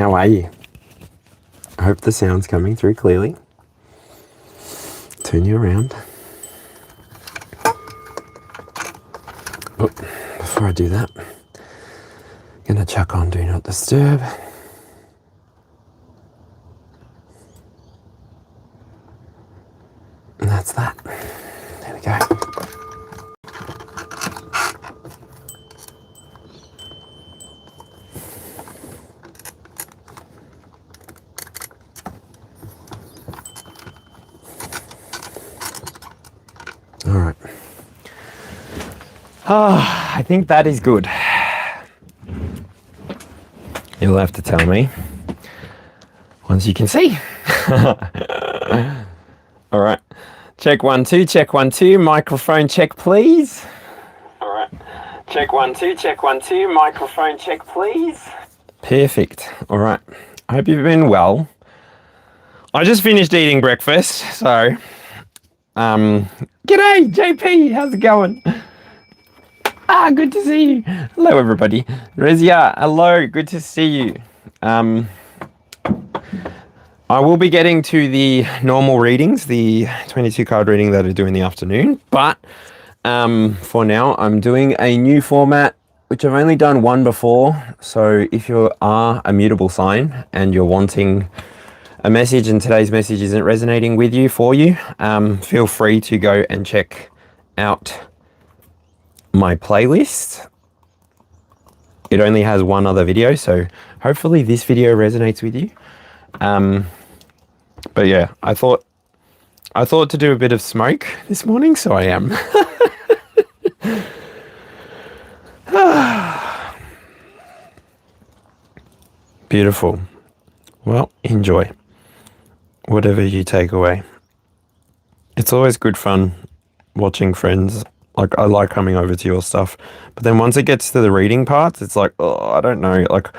How are you? I hope the sound's coming through clearly. Turn you around. Oh, before I do that, I'm gonna chuck on Do Not Disturb. And that's that. There we go. All right. I think that is good. You'll have to tell me once you can see. All right. Check 1 2, check 1 2, microphone check please. All right. Check 1 2, check 1 2, microphone check please. Perfect. All right. I hope you've been well. I just finished eating breakfast, so g'day JP, how's it going? Good to see you. Hello everybody. Rezia, hello, good to see you. I will be getting to the normal readings, the 22 card reading that I do in the afternoon, but for now I'm doing a new format which I've only done one before. So if you are a mutable sign and you're wanting a message and today's message isn't resonating with you, for you, feel free to go and check out my playlist. It only has one other video, so hopefully this video resonates with you. But yeah, I thought to do a bit of smoke this morning, so I am. Beautiful. Well, enjoy whatever you take away. It's always good fun watching friends. Like, I like coming over to your stuff, but then once it gets to the reading parts, it's like, oh, I don't know. Like,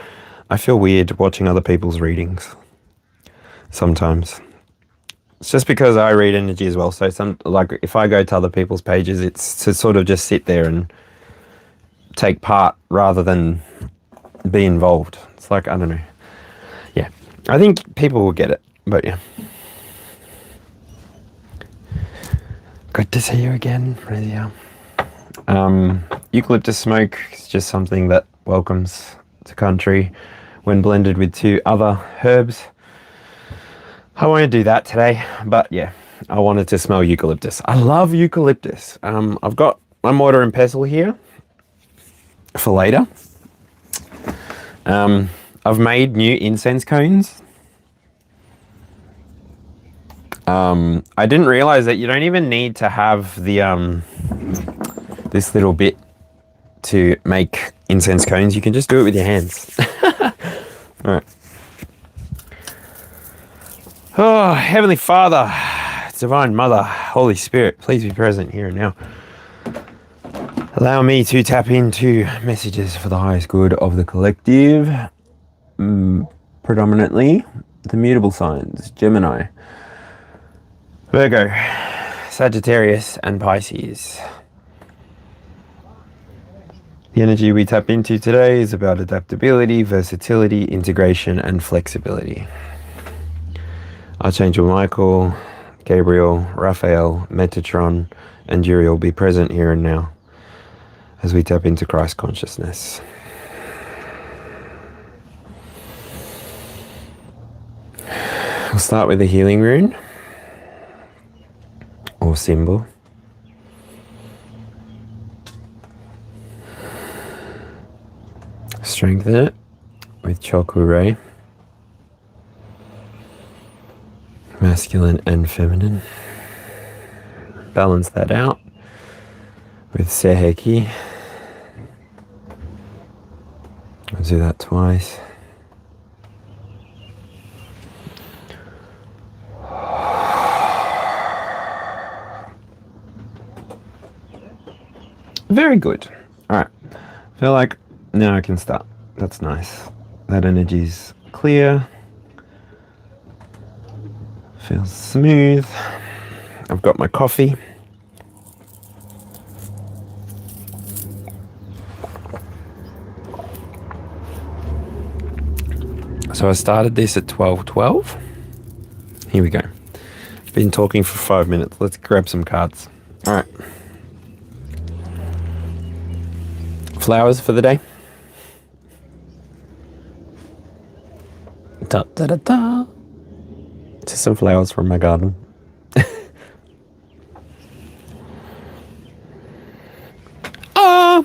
I feel weird watching other people's readings sometimes. It's just because I read energy as well. So like if I go to other people's pages, it's to sort of just sit there and take part rather than be involved. It's like, I don't know. Yeah, I think people will get it, but yeah. Good to see you again, Razia. Eucalyptus smoke is just something that welcomes the country when blended with 2 other herbs. I won't do that today, but yeah, I wanted to smell eucalyptus. I love eucalyptus. I've got my mortar and pestle here for later. I've made new incense cones. I didn't realize that you don't even need to have the this little bit to make incense cones. You can just do it with your hands. All right. Oh, Heavenly Father, Divine Mother, Holy Spirit, please be present here and now. Allow me to tap into messages for the highest good of the collective, predominantly the mutable signs, Gemini, Virgo, Sagittarius, and Pisces. The energy we tap into today is about adaptability, versatility, integration, and flexibility. Archangel Michael, Gabriel, Raphael, Metatron, and Uriel be present here and now as we tap into Christ consciousness. We'll start with the healing rune or symbol. Strengthen it with Choku Ray. Masculine and feminine. Balance that out with Seheki. I'll do that twice. Very good. All right. Feel like now I can start. That's nice. That energy's clear. Feels smooth. I've got my coffee. So I started this at 12:12. Here we go. Been talking for 5 minutes. Let's grab some cards. All right. Flowers for the day. Da, da, da, da. Just some flowers from my garden. Ah!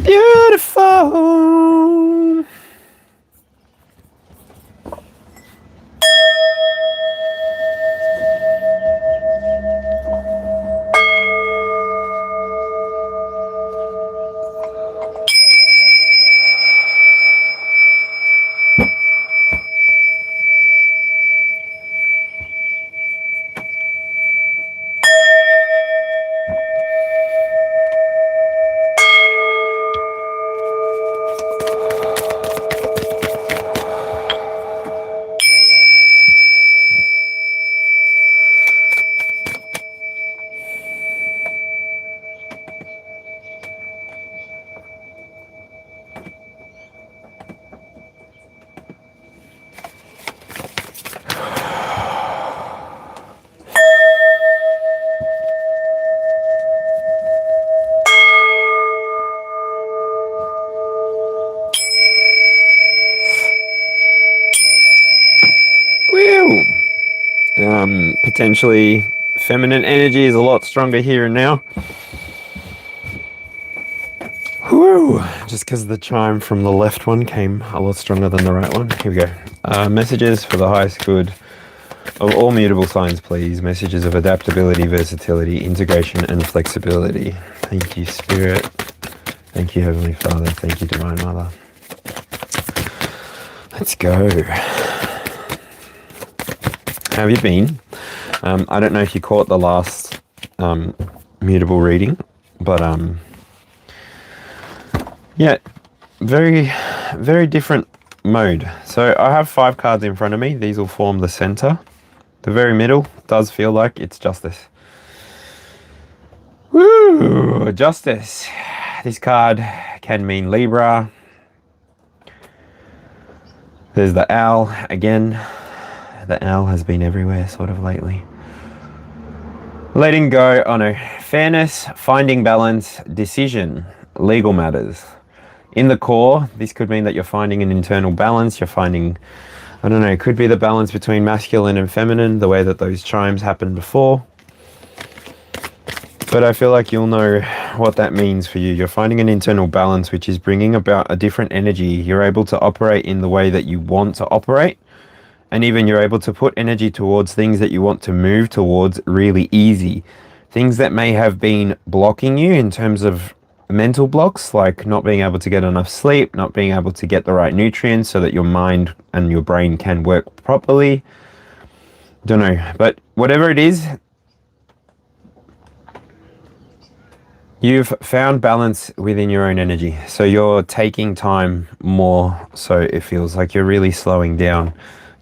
Beautiful. Potentially feminine energy is a lot stronger here and now. Whew. Just because the chime from the left one came a lot stronger than the right one. Here we go. Messages for the highest good of all mutable signs, please. Messages of adaptability, versatility, integration, and flexibility. Thank you, Spirit. Thank you, Heavenly Father. Thank you, Divine Mother. Let's go. How have you been? I don't know if you caught the last mutable reading, but yeah, very, very different mode. So I have 5 cards in front of me. These will form the center. The very middle does feel like it's Justice. Woo! Justice. This card can mean Libra. There's the owl again. The owl has been everywhere sort of lately. Letting go, oh no, fairness, finding balance, decision, legal matters. In the core, this could mean that you're finding an internal balance, you're finding, I don't know, it could be the balance between masculine and feminine, the way that those chimes happened before. But I feel like you'll know what that means for you. You're finding an internal balance, which is bringing about a different energy. You're able to operate in the way that you want to operate. And even you're able to put energy towards things that you want to move towards really easy. Things that may have been blocking you in terms of mental blocks, like not being able to get enough sleep, not being able to get the right nutrients so that your mind and your brain can work properly. Don't know, but whatever it is, you've found balance within your own energy. So you're taking time more, so it feels like you're really slowing down.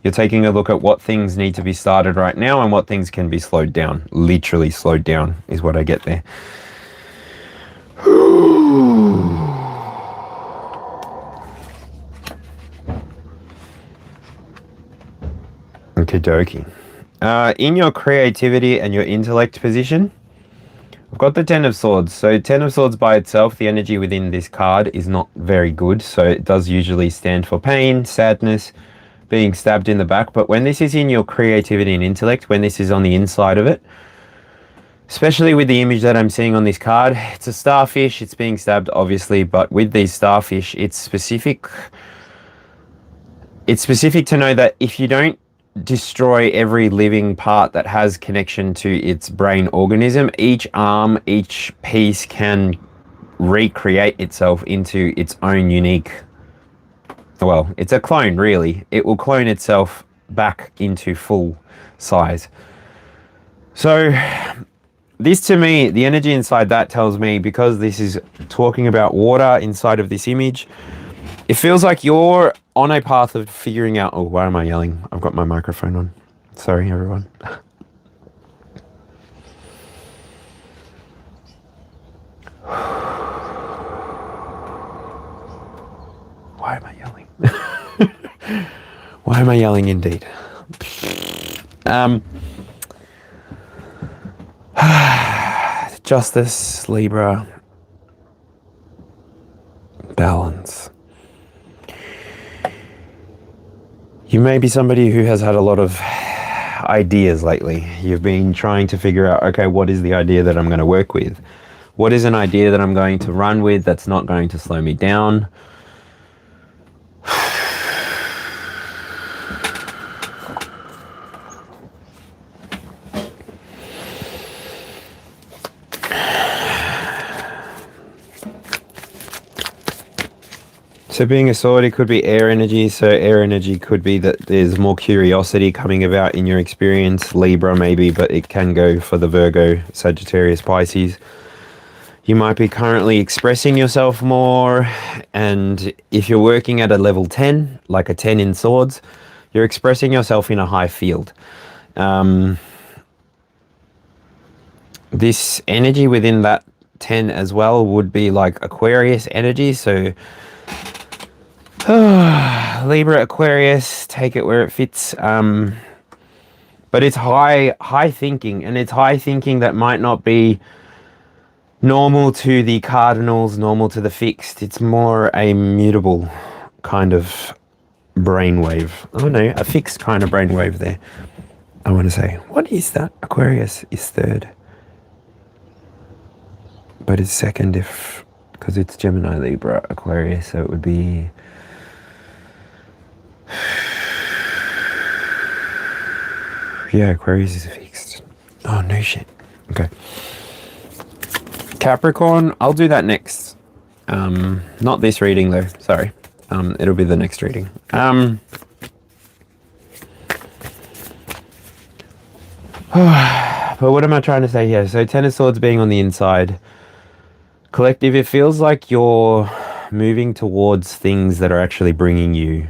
You're taking a look at what things need to be started right now and what things can be slowed down. Literally slowed down is what I get there. Okie dokie. In your creativity and your intellect position, I've got the Ten of Swords. So Ten of Swords by itself, the energy within this card is not very good. So it does usually stand for pain, sadness, being stabbed in the back. But when this is in your creativity and intellect, when this is on the inside of it, especially with the image that I'm seeing on this card, it's a starfish, it's being stabbed obviously, but with these starfish, it's specific to know that if you don't destroy every living part that has connection to its brain organism, each arm, each piece can recreate itself into its own unique, well, it's a clone really. It will clone itself back into full size. So this to me, the energy inside that tells me, because this is talking about water inside of this image, it feels like you're on a path of figuring out... Oh, why am I yelling? I've got my microphone on. Sorry, everyone. Why am I yelling? Why am I yelling indeed? Justice, Libra, balance. You may be somebody who has had a lot of ideas lately. You've been trying to figure out, okay, what is the idea that I'm going to work with? What is an idea that I'm going to run with that's not going to slow me down? So being a sword, it could be air energy. So air energy could be that there's more curiosity coming about in your experience. Libra maybe, but it can go for the Virgo, Sagittarius, Pisces. You might be currently expressing yourself more. And if you're working at a level 10, like a 10 in swords, you're expressing yourself in a high field. This energy within that 10 as well would be like Aquarius energy. So Libra, Aquarius, take it where it fits. But it's high thinking, and it's high thinking that might not be normal to the cardinals, normal to the fixed. It's more a mutable kind of brainwave. Oh no, a fixed kind of brainwave there. I want to say, what is that? Aquarius is third. But it's second because it's Gemini, Libra, Aquarius, so it would be... Yeah, Aquarius is fixed. Oh, no shit. Okay. Capricorn, I'll do that next. Not this reading, though. Sorry. It'll be the next reading. But what am I trying to say here? So, Ten of Swords being on the inside. Collective, it feels like you're moving towards things that are actually bringing you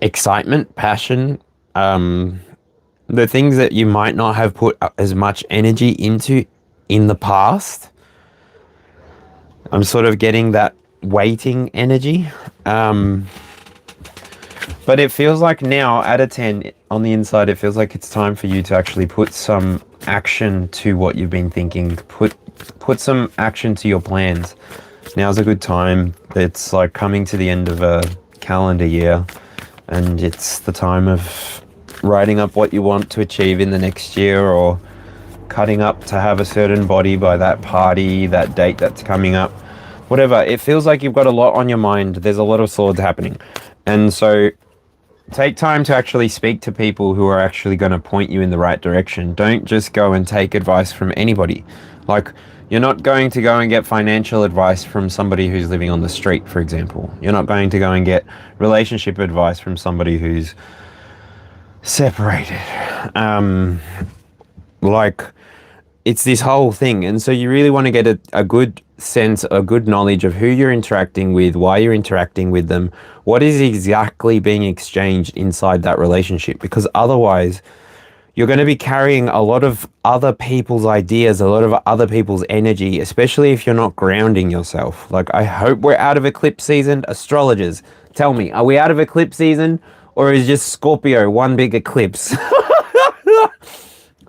excitement, passion, the things that you might not have put as much energy into in the past. I'm sort of getting that waiting energy. But it feels like now at a 10 on the inside, it feels like it's time for you to actually put some action to what you've been thinking. Put some action to your plans. Now's a good time. It's like coming to the end of a calendar year, and it's the time of writing up what you want to achieve in the next year, or cutting up to have a certain body by that party, that date that's coming up, whatever. It feels like you've got a lot on your mind. There's a lot of swords happening. And so take time to actually speak to people who are actually going to point you in the right direction. Don't just go and take advice from anybody. Like, you're not going to go and get financial advice from somebody who's living on the street, for example. You're not going to go and get relationship advice from somebody who's separated. Like, it's this whole thing. And so you really want to get a good sense, a good knowledge of who you're interacting with, why you're interacting with them, what is exactly being exchanged inside that relationship. Because otherwise, you're going to be carrying a lot of other people's ideas, a lot of other people's energy, especially if you're not grounding yourself. Like, I hope we're out of eclipse season. Astrologers, tell me, are we out of eclipse season, or is just Scorpio one big eclipse?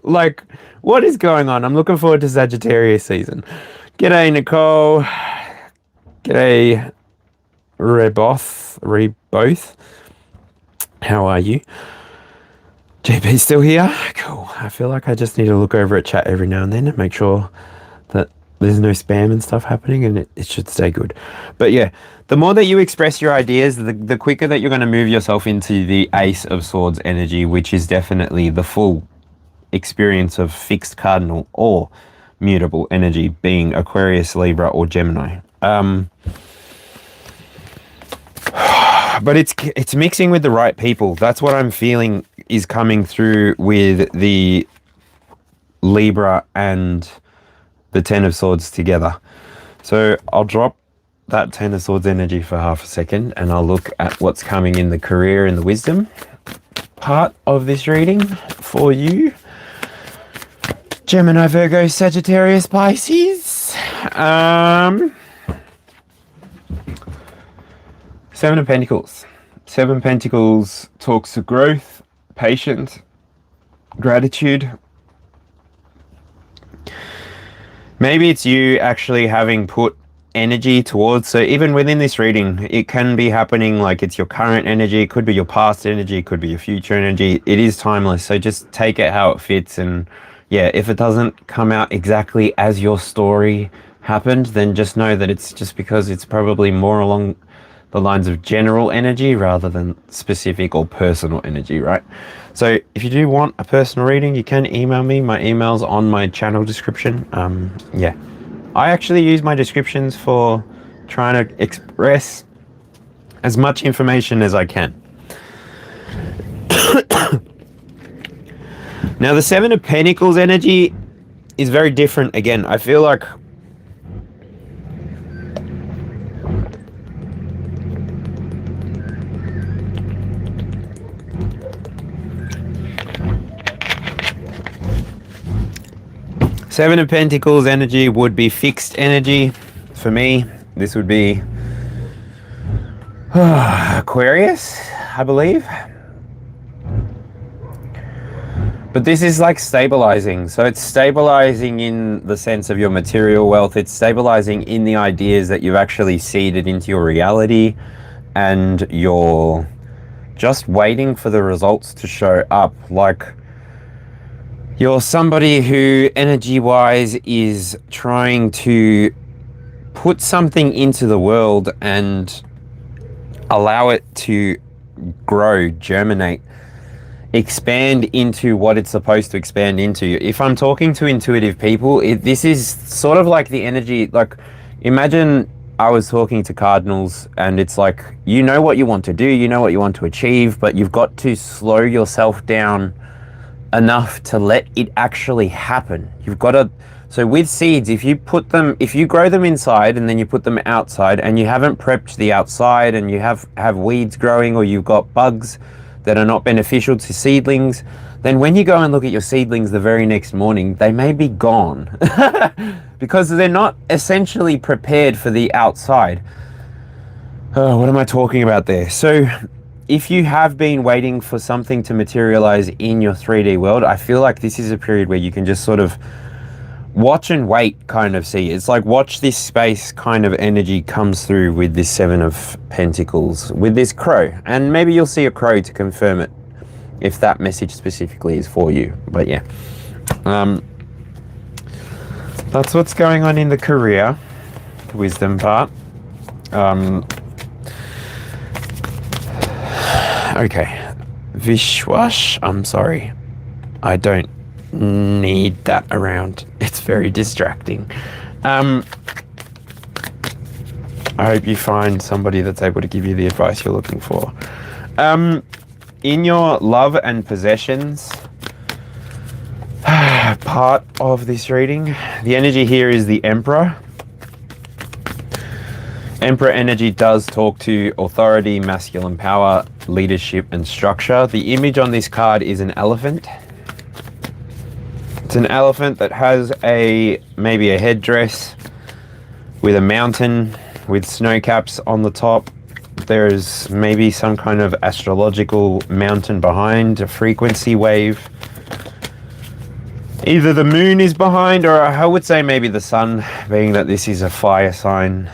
Like, what is going on? I'm looking forward to Sagittarius season. G'day, Nicole. G'day, Reboth. How are you? JP's still here? Cool. I feel like I just need to look over at chat every now and then and make sure that there's no spam and stuff happening, and it should stay good. But yeah, the more that you express your ideas, the quicker that you're going to move yourself into the Ace of Swords energy, which is definitely the full experience of fixed cardinal or mutable energy, being Aquarius, Libra, or Gemini. But it's mixing with the right people. That's what I'm feeling is coming through with the Libra and the Ten of Swords together. So I'll drop that Ten of Swords energy for half a second, and I'll look at what's coming in the career and the wisdom part of this reading for you. Gemini, Virgo, Sagittarius, Pisces. Seven of Pentacles. Seven Pentacles talks to growth, patience, gratitude. Maybe it's you actually having put energy towards, so even within this reading, it can be happening like it's your current energy, it could be your past energy, it could be your future energy. It is timeless, so just take it how it fits. And yeah, if it doesn't come out exactly as your story happened, then just know that it's just because it's probably more along the lines of general energy rather than specific or personal energy, right? So if you do want a personal reading, you can email me. My email's on my channel description. Yeah, I actually use my descriptions for trying to express as much information as I can. Now, the Seven of Pentacles energy is very different. Again, I feel like Seven of Pentacles energy would be fixed energy. For me, this would be Aquarius, I believe. But this is like stabilizing. So it's stabilizing in the sense of your material wealth. It's stabilizing in the ideas that you've actually seeded into your reality, and you're just waiting for the results to show up. Like, you're somebody who energy-wise is trying to put something into the world and allow it to grow, germinate, expand into what it's supposed to expand into. If I'm talking to intuitive people, this is sort of like the energy, like imagine I was talking to cardinals and it's like, you know what you want to do, you know what you want to achieve, but you've got to slow yourself down enough to let it actually happen. You've got to, so with seeds, if you grow them inside and then you put them outside and you haven't prepped the outside and you have weeds growing, or you've got bugs that are not beneficial to seedlings, then when you go and look at your seedlings the very next morning, they may be gone because they're not essentially prepared for the outside. What am I talking about there? So if you have been waiting for something to materialize in your 3D world, I feel like this is a period where you can just sort of watch and wait, kind of see. It's like watch this space kind of energy comes through with this Seven of Pentacles, with this crow. And maybe you'll see a crow to confirm it, if that message specifically is for you. But yeah, that's what's going on in the career, the wisdom part. Okay, Vishwash, I'm sorry, I don't need that around. It's very distracting. I hope you find somebody that's able to give you the advice you're looking for. In your love and possessions part of this reading, the energy here is the Emperor. Emperor energy does talk to authority, masculine power, leadership, and structure. The image on this card is an elephant. It's an elephant that has maybe a headdress with a mountain with snow caps on the top. There's maybe some kind of astrological mountain behind, a frequency wave. Either the moon is behind, or I would say maybe the sun, being that this is a fire sign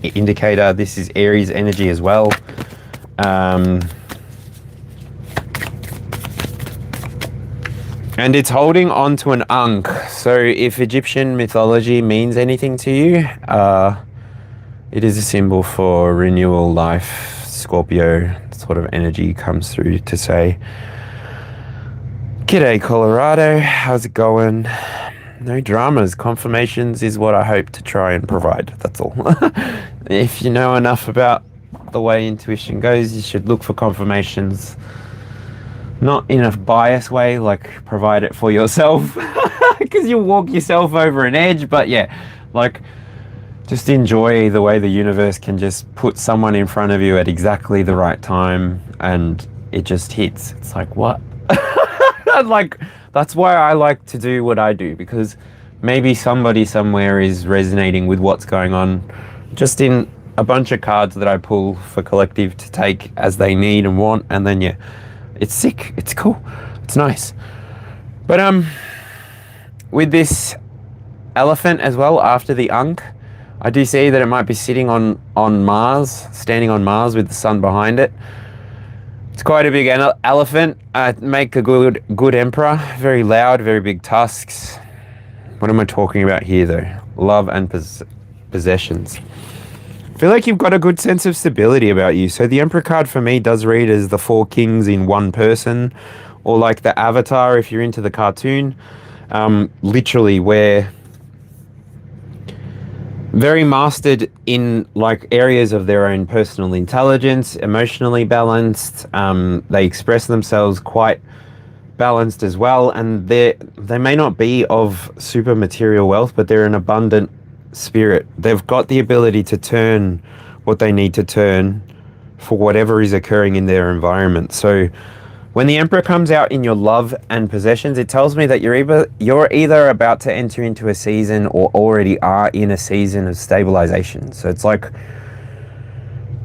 indicator. This is Aries energy as well. And it's holding on to an ankh. So if Egyptian mythology means anything to you, it is a symbol for renewal, life. Scorpio sort of energy comes through to say, "G'day, Colorado. How's it going? No dramas. Confirmations is what I hope to try and provide. That's all." If you know enough about the way intuition goes, you should look for confirmations. Not in a biased way, like provide it for yourself, because you'll walk yourself over an edge. But yeah, like just enjoy the way the universe can just put someone in front of you at exactly the right time and it just hits. It's like, what? Like, that's why I like to do what I do, because maybe somebody somewhere is resonating with what's going on just in a bunch of cards that I pull for collective to take as they need and want. And then, yeah, it's sick. It's cool. It's nice. But with this elephant as well, after the Ankh, I do see that it might be sitting on Mars, standing on Mars with the sun behind it. It's quite a big elephant. Make a good emperor. Very loud, very big tusks. What am I talking about here, though? Love and possessions. I feel like you've got a good sense of stability about you. So the Emperor card for me does read as the 4 kings in one person, or like the Avatar if you're into the cartoon. Literally, where very mastered in like areas of their own personal intelligence, emotionally balanced. They express themselves quite balanced as well, and they may not be of super material wealth, but they're an abundant spirit. They've got the ability to turn what they need to turn for whatever is occurring in their environment. So when the Emperor comes out in your love and possessions, it tells me that you're either about to enter into a season or already are in a season of stabilization. So it's like,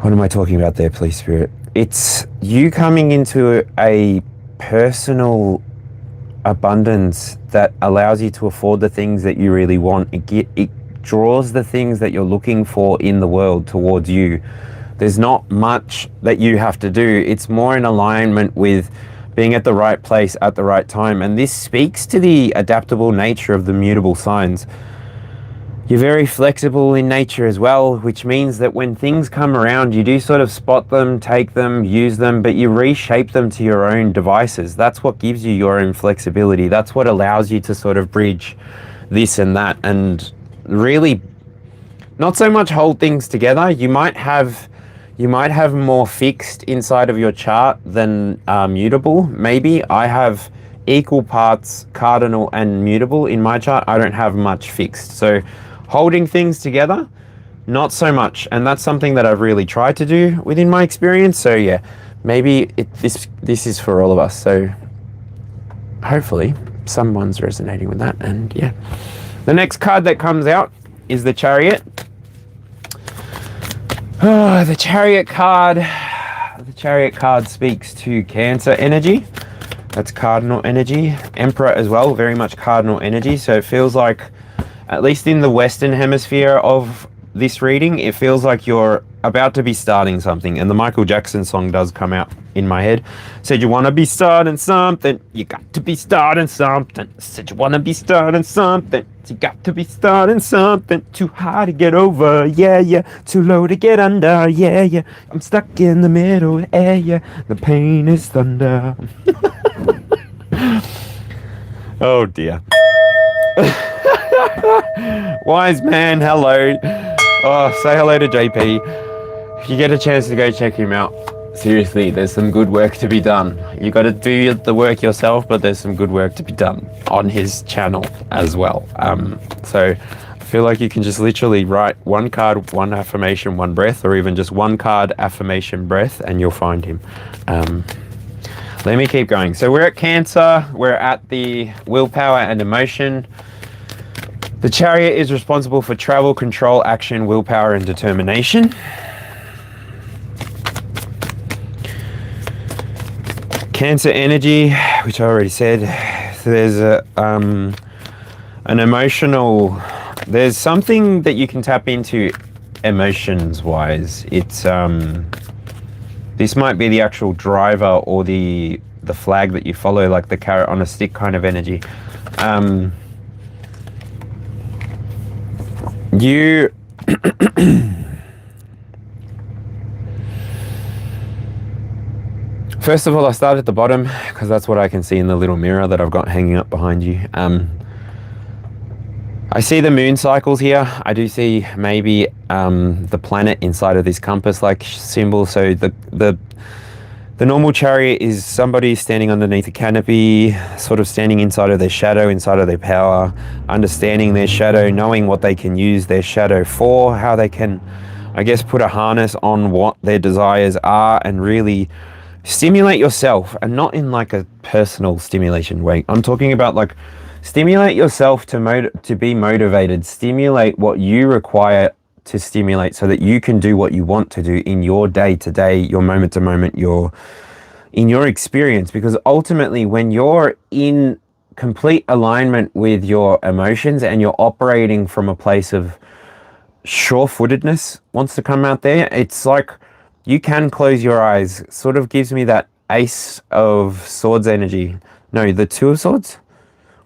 what am I talking about there, please, Spirit? It's you coming into a personal abundance that allows you to afford the things that you really want. It draws the things that you're looking for in the world towards you. There's not much that you have to do. It's more in alignment with being at the right place at the right time. And this speaks to the adaptable nature of the mutable signs. You're very flexible in nature as well, which means that when things come around, you do sort of spot them, take them, use them, but you reshape them to your own devices. That's what gives you your own flexibility. That's what allows you to sort of bridge this and that and really not so much hold things together. You might have more fixed inside of your chart than mutable. Maybe I have equal parts cardinal and mutable in my chart. I don't have much fixed. So holding things together, not so much. And that's something that I've really tried to do within my experience. So yeah, maybe this is for all of us. So hopefully someone's resonating with that. And yeah, the next card that comes out is the Chariot. Oh, the Chariot card. The Chariot card speaks to Cancer energy. That's cardinal energy. Emperor as well, very much cardinal energy. So it feels like, at least in the Western hemisphere of this reading, it feels like you're about to be starting something. And the Michael Jackson song does come out in my head. Said you want to be starting something, you got to be starting something. Said you want to be starting something, you got to be starting something. Too high to get over, yeah, yeah. Too low to get under, yeah, yeah. I'm stuck in the middle, yeah, yeah. The pain is thunder. Oh dear. Wise man, hello. Oh, say hello to JP. If you get a chance to go check him out, seriously, there's some good work to be done. You got to do the work yourself, but there's some good work to be done on his channel as well. So I feel like you can just literally write one card, one affirmation, one breath, or even just one card, affirmation, breath, and you'll find him. Let me keep going. So we're at Cancer. We're at the willpower and emotion. The Chariot is responsible for travel, control, action, willpower, and determination. Cancer energy, which I already said, there's an emotional, there's something that you can tap into emotions-wise. It's this might be the actual driver or the flag that you follow, like the carrot on a stick kind of energy. You first of all, I start at the bottom because that's what I can see in the little mirror that I've got hanging up behind you. I see the moon cycles here. I do see maybe the planet inside of this compass like symbol. So the The normal chariot is somebody standing underneath a canopy, sort of standing inside of their shadow, inside of their power, understanding their shadow, knowing what they can use their shadow for, how they can, I guess, put a harness on what their desires are and really stimulate yourself, and not in like a personal stimulation way. I'm talking about like stimulate yourself to be motivated, stimulate what you require to stimulate so that you can do what you want to do in your day to day, your moment to moment, in your experience. Because ultimately, when you're in complete alignment with your emotions and you're operating from a place of sure-footedness wants to come out there, it's like you can close your eyes. Sort of gives me that Ace of Swords energy. No, the Two of Swords?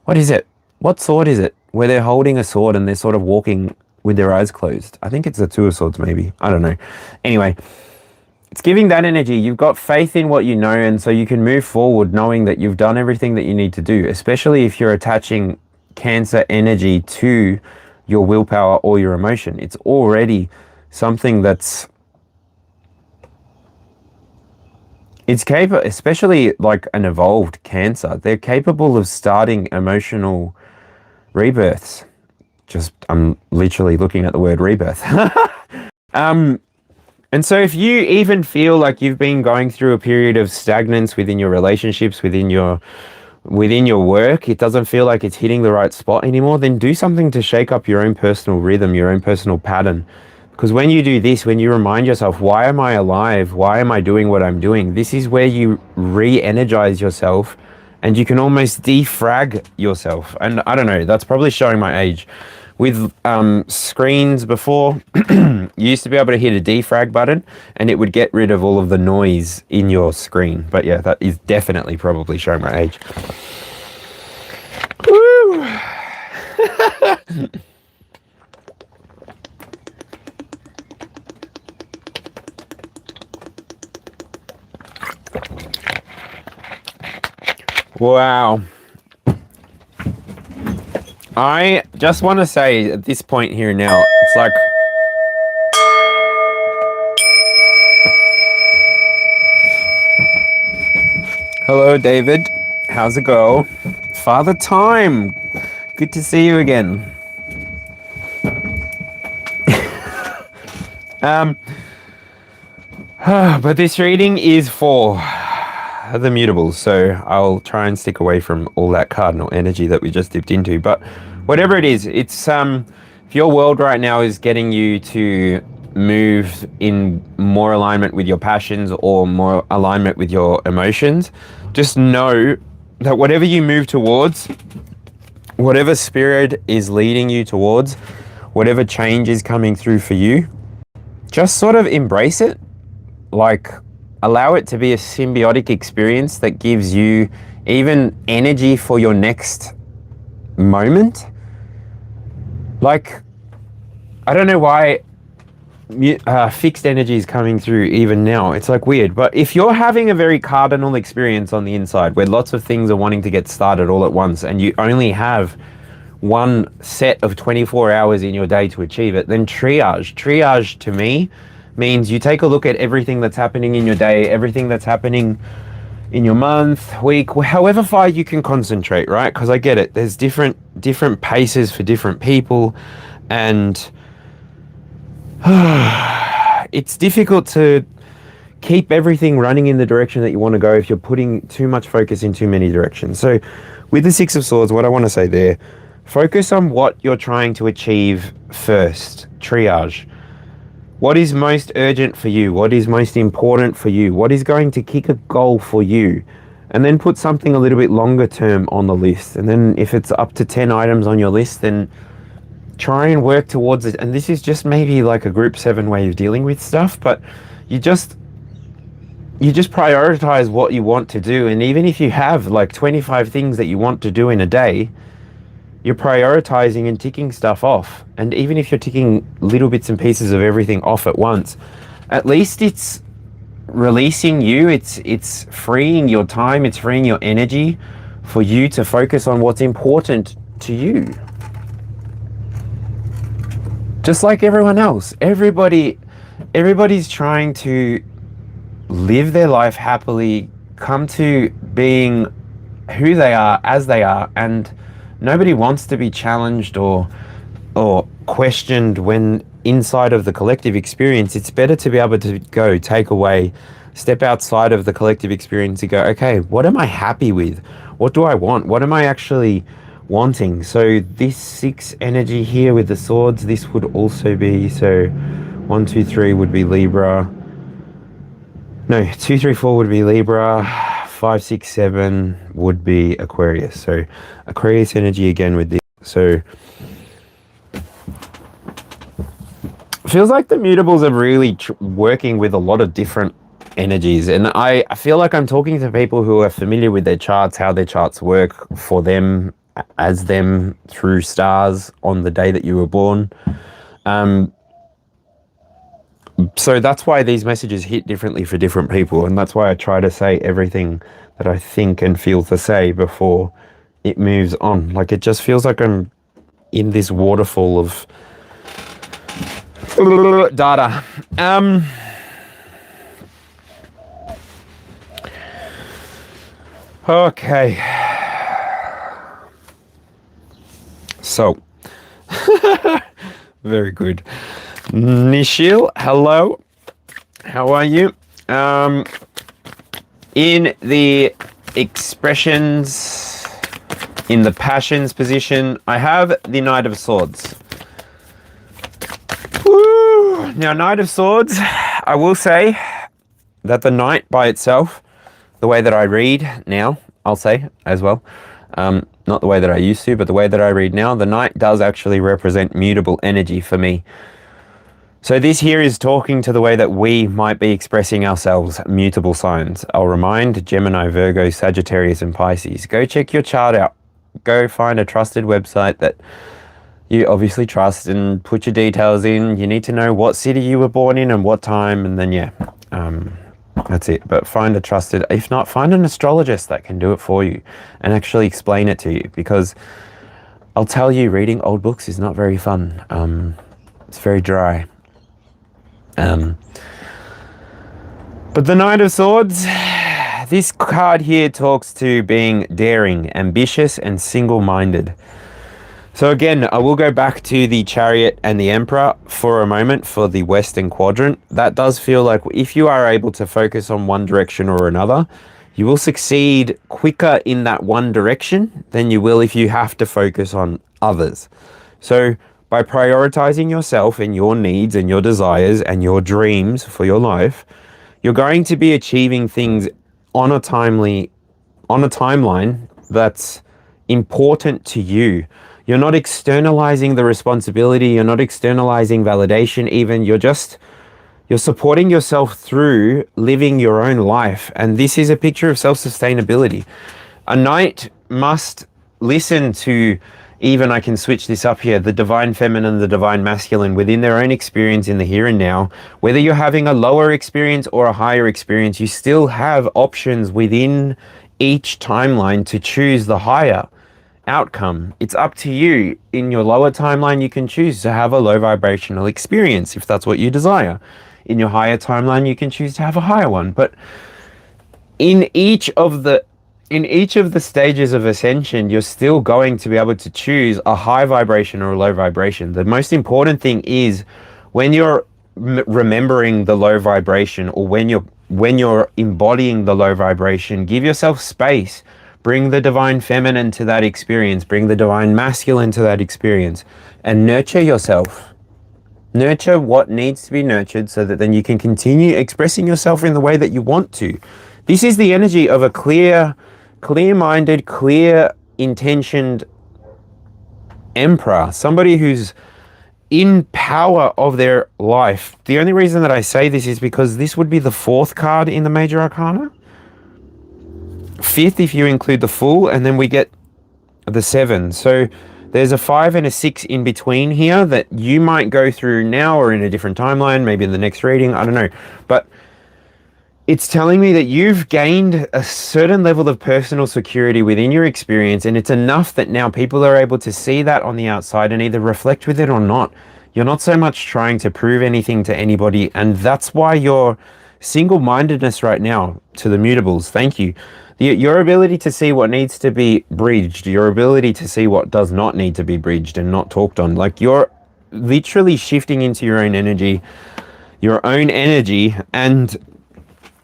What is it? What sword is it? Where they're holding a sword and they're sort of walking with their eyes closed. I think it's the Two of Swords, maybe. I don't know. Anyway, it's giving that energy. You've got faith in what you know, and so you can move forward knowing that you've done everything that you need to do, especially if you're attaching Cancer energy to your willpower or your emotion. It's already something that's... It's capable, especially like an evolved Cancer. They're capable of starting emotional rebirths. I'm literally looking at the word rebirth. And so if you even feel like you've been going through a period of stagnance within your relationships, within your work, it doesn't feel like it's hitting the right spot anymore, then do something to shake up your own personal rhythm, your own personal pattern. Because when you do this, when you remind yourself, why am I alive? Why am I doing what I'm doing? This is where you re-energize yourself, and you can almost defrag yourself. And I don't know, that's probably showing my age. With screens before, you used to be able to hit a defrag button and it would get rid of all of the noise in your screen. But yeah, that is definitely probably showing my age. Woo! Wow. I just want to say at this point here now, it's like... Hello, David. How's it go? Father Time. Good to see you again. But this reading is for the mutables, so I'll try and stick away from all that cardinal energy that we just dipped into. But whatever it is, it's if your world right now is getting you to move in more alignment with your passions or more alignment with your emotions, just know that whatever you move towards, whatever spirit is leading you towards, whatever change is coming through for you, just sort of embrace it. Like, allow it to be a symbiotic experience that gives you even energy for your next moment. Like, I don't know why fixed energy is coming through even now. It's like weird. But if you're having a very cardinal experience on the inside where lots of things are wanting to get started all at once and you only have one set of 24 hours in your day to achieve it, then triage. Triage to me means you take a look at everything that's happening in your day, everything that's happening in your month, week, however far you can concentrate, right? Because I get it. There's different paces for different people, and it's difficult to keep everything running in the direction that you want to go if you're putting too much focus in too many directions. So with the Six of Swords, what I want to say there, focus on what you're trying to achieve first. Triage. What is most urgent for you? What is most important for you? What is going to kick a goal for you? And then put something a little bit longer term on the list. And then if it's up to 10 items on your list, then try and work towards it. And this is just maybe like a group 7 way of dealing with stuff, but you just prioritize what you want to do. And even if you have like 25 things that you want to do in a day, you're prioritizing and ticking stuff off. And even if you're ticking little bits and pieces of everything off at once, at least it's releasing you, it's freeing your time, it's freeing your energy for you to focus on what's important to you. Just like everyone else, everybody's trying to live their life happily, come to being who they are as they are, and nobody wants to be challenged or questioned when inside of the collective experience. It's better to be able to go take away, step outside of the collective experience and go, okay, what am I happy with? What do I want? What am I actually wanting? So this 6 energy here with the swords, this would also be, so 1, 2, 3 would be Libra. No, 2, 3, 4 would be Libra. 5, 6, 7 would be Aquarius. So Aquarius energy again with this. So feels like the mutables are really working with a lot of different energies, and I feel like I'm talking to people who are familiar with their charts, how their charts work for them, as them through stars on the day that you were born. So that's why these messages hit differently for different people, and that's why I try to say everything that I think and feel to say before it moves on. Like, it just feels like I'm in this waterfall of data. Okay. So, very good. Nishil, hello. How are you? In the expressions, in the passions position, I have the Knight of Swords. Woo! Now, Knight of Swords, I will say that the Knight by itself, the way that I read now, I'll say as well, not the way that I used to, but the way that I read now, the Knight does actually represent mutable energy for me. So this here is talking to the way that we might be expressing ourselves, mutable signs. I'll remind Gemini, Virgo, Sagittarius, and Pisces. Go check your chart out. Go find a trusted website that you obviously trust and put your details in. You need to know what city you were born in and what time, and then yeah, that's it. But find a trusted, if not, find an astrologist that can do it for you and actually explain it to you, because I'll tell you, reading old books is not very fun. It's very dry. But the Knight of Swords, this card here talks to being daring, ambitious, and single-minded. So again, I will go back to the Chariot and the Emperor for a moment for the Western quadrant. That does feel like if you are able to focus on one direction or another, you will succeed quicker in that one direction than you will if you have to focus on others. So by prioritizing yourself and your needs and your desires and your dreams for your life, you're going to be achieving things on a timeline that's important to you. You're not externalizing the responsibility. You're not externalizing validation even. You're supporting yourself through living your own life. And this is a picture of self-sustainability. A knight must listen to, even I can switch this up here, the divine feminine, the divine masculine within their own experience in the here and now. Whether you're having a lower experience or a higher experience, you still have options within each timeline to choose the higher outcome. It's up to you. In your lower timeline, you can choose to have a low vibrational experience if that's what you desire. In your higher timeline, you can choose to have a higher one. But in each of the stages of ascension, you're still going to be able to choose a high vibration or a low vibration. The most important thing is when you're remembering the low vibration, or when you're embodying the low vibration, give yourself space. Bring the divine feminine to that experience. Bring the divine masculine to that experience, and nurture yourself. Nurture what needs to be nurtured so that then you can continue expressing yourself in the way that you want to. This is the energy of a clear-minded, clear-intentioned emperor, somebody who's in power of their life. The only reason that I say this is because this would be the 4th card in the Major Arcana. 5th if you include the Fool, and then we get the 7. So there's a 5 and a 6 in between here that you might go through now or in a different timeline, maybe in the next reading, I don't know. But it's telling me that you've gained a certain level of personal security within your experience, and it's enough that now people are able to see that on the outside and either reflect with it or not. You're not so much trying to prove anything to anybody, and that's why you're single-mindedness right now to the mutables. Thank you. Your ability to see what needs to be bridged, your ability to see what does not need to be bridged and not talked on. Like, you're literally shifting into your own energy, and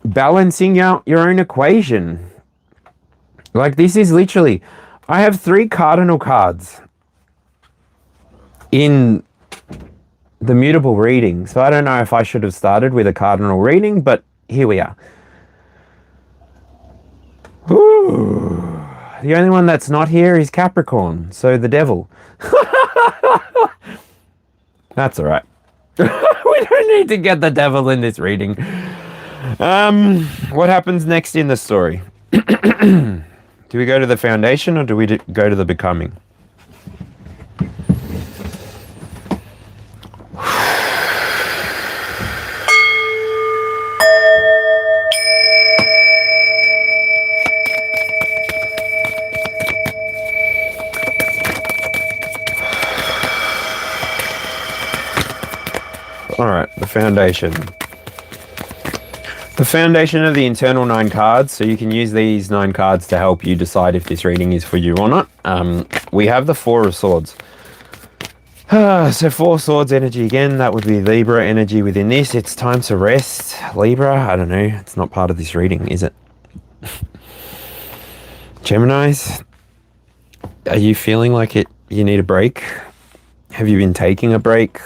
balancing out your own equation. Like, this is literally, I have 3 cardinal cards in the mutable reading. So I don't know if I should have started with a cardinal reading, but here we are. Ooh. The only one that's not here is Capricorn, so the devil. That's all right. We don't need to get the devil in this reading. What happens next in the story? Do we go to the foundation or do we go to the becoming? All right, the foundation. The foundation of the internal 9 cards, so you can use these 9 cards to help you decide if this reading is for you or not. We have the 4 of Swords. So 4 Swords energy again, that would be Libra energy within this. It's time to rest. Libra, I don't know, it's not part of this reading, is it? Geminis, are you feeling like you need a break? Have you been taking a break?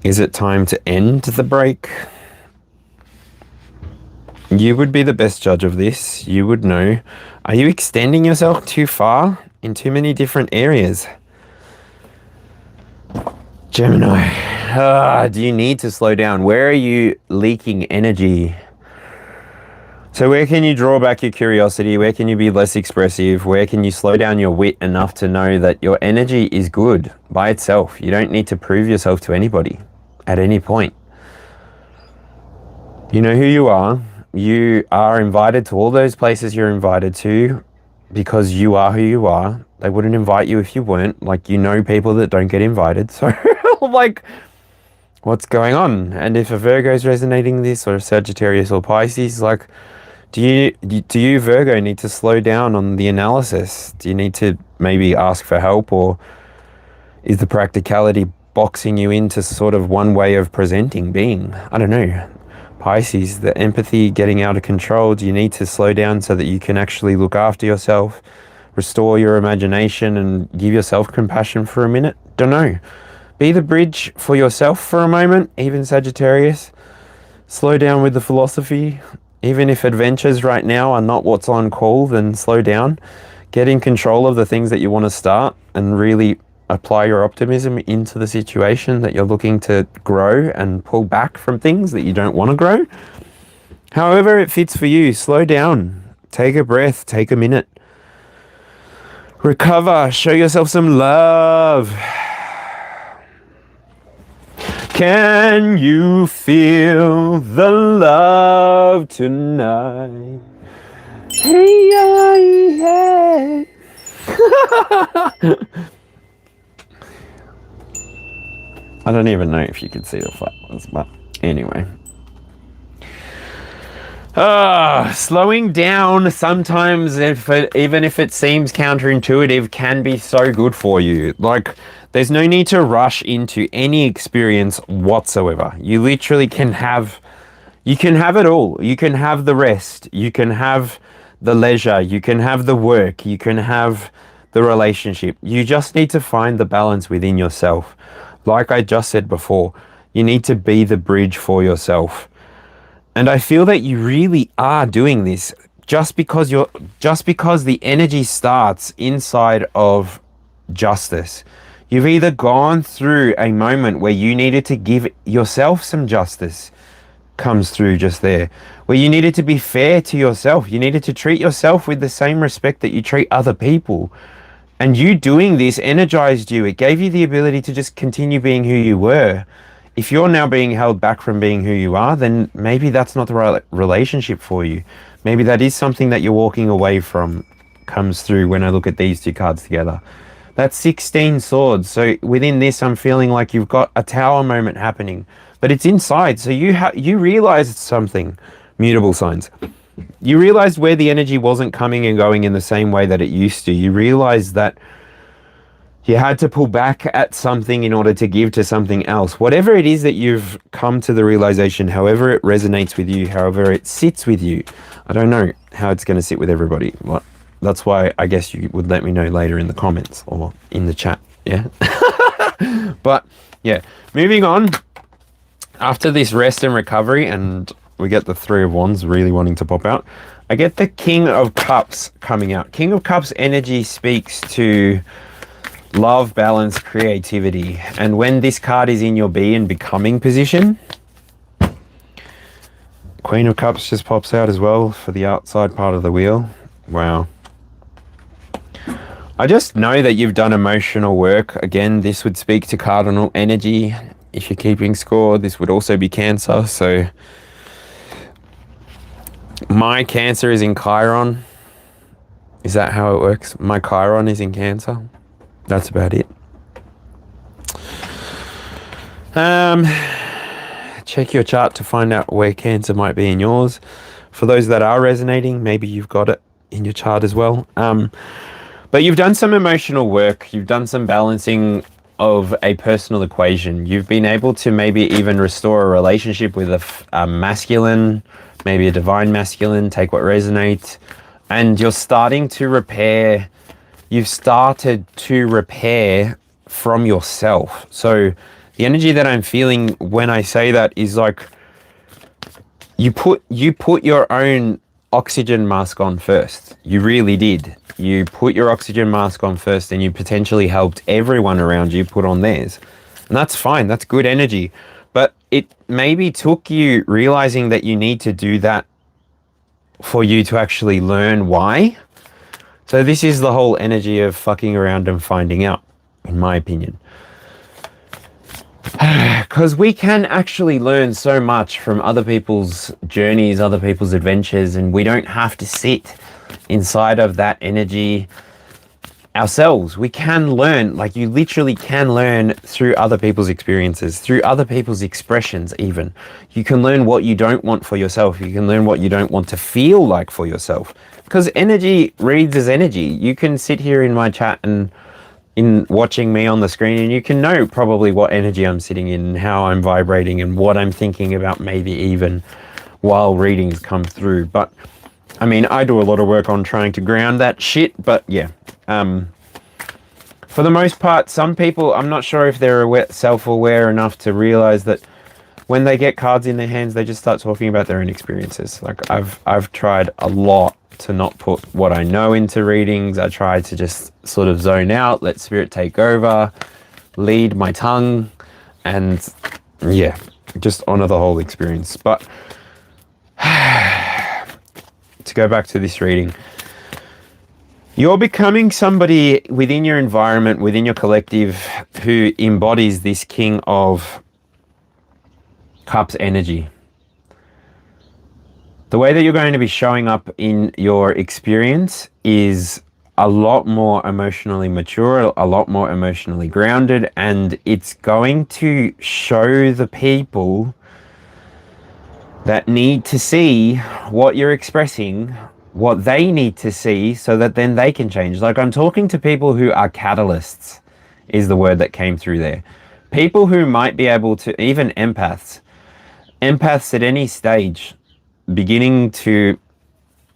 Is it time to end the break? You would be the best judge of this. You would know. Are you extending yourself too far in too many different areas? Gemini, do you need to slow down? Where are you leaking energy? So where can you draw back your curiosity? Where can you be less expressive? Where can you slow down your wit enough to know that your energy is good by itself? You don't need to prove yourself to anybody at any point. You know who you are. You are invited to all those places you're invited to because you are who you are. They wouldn't invite you if you weren't. Like, you know people that don't get invited. So, like, what's going on? And if a Virgo is resonating this, or a Sagittarius or Pisces, like, do you Virgo need to slow down on the analysis? Do you need to maybe ask for help, or is the practicality boxing you into sort of one way of presenting being? I don't know. Pisces, the empathy getting out of control. Do you need to slow down so that you can actually look after yourself, restore your imagination, and give yourself compassion for a minute? Don't know. Be the bridge for yourself for a moment, even Sagittarius. Slow down with the philosophy. Even if adventures right now are not what's on call, then slow down. Get in control of the things that you want to start and really apply your optimism into the situation that you're looking to grow, and pull back from things that you don't want to grow. However it fits for you, slow down. Take a breath, take a minute. Recover, show yourself some love. Can you feel the love tonight? Hey, yeah, yeah. I don't even know if you can see the flowers, but anyway. Slowing down sometimes, even if it seems counterintuitive, can be so good for you. Like, there's no need to rush into any experience whatsoever. You literally can have it all. You can have the rest. You can have the leisure. You can have the work. You can have the relationship. You just need to find the balance within yourself. Like I just said before, you need to be the bridge for yourself. And I feel that you really are doing this just because the energy starts inside of justice. You've either gone through a moment where you needed to give yourself some justice, comes through just there, where you needed to be fair to yourself. You needed to treat yourself with the same respect that you treat other people. And you doing this energized you. It gave you the ability to just continue being who you were. If you're now being held back from being who you are, then maybe that's not the right relationship for you. Maybe that is something that you're walking away from, comes through when I look at these two cards together. That's 16 swords. So within this, I'm feeling like you've got a tower moment happening. but it's inside. So you realized something. Mutable signs. You realized where the energy wasn't coming and going in the same way that it used to. You realized that you had to pull back at something in order to give to something else. Whatever it is that you've come to the realization, however it resonates with you, however it sits with you. I don't know how it's going to sit with everybody. Well, that's why I guess you would let me know later in the comments or in the chat. Yeah. But yeah, moving on. After this rest and recovery, and we get the Three of Wands really wanting to pop out, I get the King of Cups coming out. King of Cups energy speaks to love, balance, creativity. And when this card is in your be and becoming position, Queen of Cups just pops out as well for the outside part of the wheel. Wow. I just know that you've done emotional work. Again, this would speak to cardinal energy. If you're keeping score, this would also be Cancer. So my Cancer is in Chiron. Is that how it works? My Chiron is in Cancer. That's about it. Check your chart to find out where Cancer might be in yours. For those that are resonating, maybe you've got it in your chart as well. But you've done some emotional work. You've done some balancing of a personal equation. You've been able to maybe even restore a relationship with a masculine, maybe a divine masculine, take what resonates. And you're starting to repair. You've started to repair from yourself. So the energy that I'm feeling when I say that is like you put your own oxygen mask on first. You really did. You put your oxygen mask on first, and you potentially helped everyone around you put on theirs. And that's fine. That's good energy. But it maybe took you realizing that you need to do that for you to actually learn why. So this is the whole energy of fucking around and finding out, in my opinion. Because we can actually learn so much from other people's journeys, other people's adventures, and we don't have to sit inside of that energy ourselves. We can learn, like you literally can learn through other people's experiences, through other people's expressions even. You can learn what you don't want for yourself. You can learn what you don't want to feel like for yourself. Because energy reads as energy. You can sit here in my chat and in watching me on the screen, and you can know probably what energy I'm sitting in and how I'm vibrating and what I'm thinking about, maybe even while readings come through. But I mean, I do a lot of work on trying to ground that shit, but yeah. For the most part, some people, I'm not sure if they're self-aware enough to realize that when they get cards in their hands, they just start talking about their own experiences. Like I've tried a lot to not put what I know into readings. I try to just sort of zone out, let spirit take over, lead my tongue, and yeah, just honor the whole experience. But to go back to this reading, you're becoming somebody within your environment, within your collective, who embodies this King of Cups energy. The way that you're going to be showing up in your experience is a lot more emotionally mature, a lot more emotionally grounded, and it's going to show the people that need to see what you're expressing, what they need to see, so that then they can change. Like, I'm talking to people who are catalysts, is the word that came through there. People who might be able to, even empaths at any stage, beginning to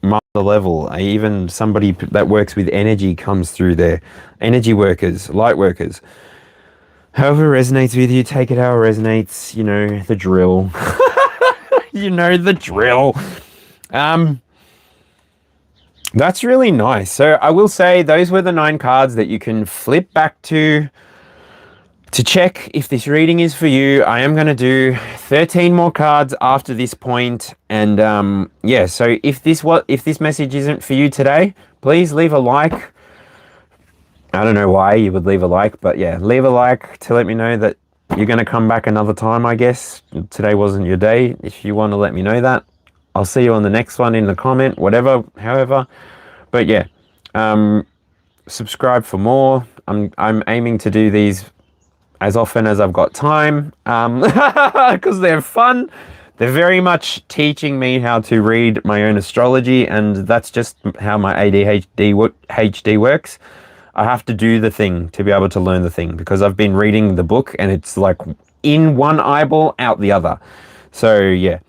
master level, even somebody that works with energy comes through there. Energy workers, light workers. However resonates with you, take it how it resonates, you know, the drill. You know the drill. That's really nice. So I will say those were the 9 cards that you can flip back to check if this reading is for you. I am going to do 13 more cards after this point. And yeah, so if this message isn't for you today, please leave a like. I don't know why you would leave a like, but yeah, leave a like to let me know that you're going to come back another time, I guess. Today wasn't your day. If you want to let me know that, I'll see you on the next one in the comment, whatever, however. But yeah, subscribe for more. I'm aiming to do these as often as I've got time, because they're fun. They're very much teaching me how to read my own astrology, and that's just how my ADHD works. I have to do the thing to be able to learn the thing, because I've been reading the book and it's like in one eyeball, out the other. So yeah,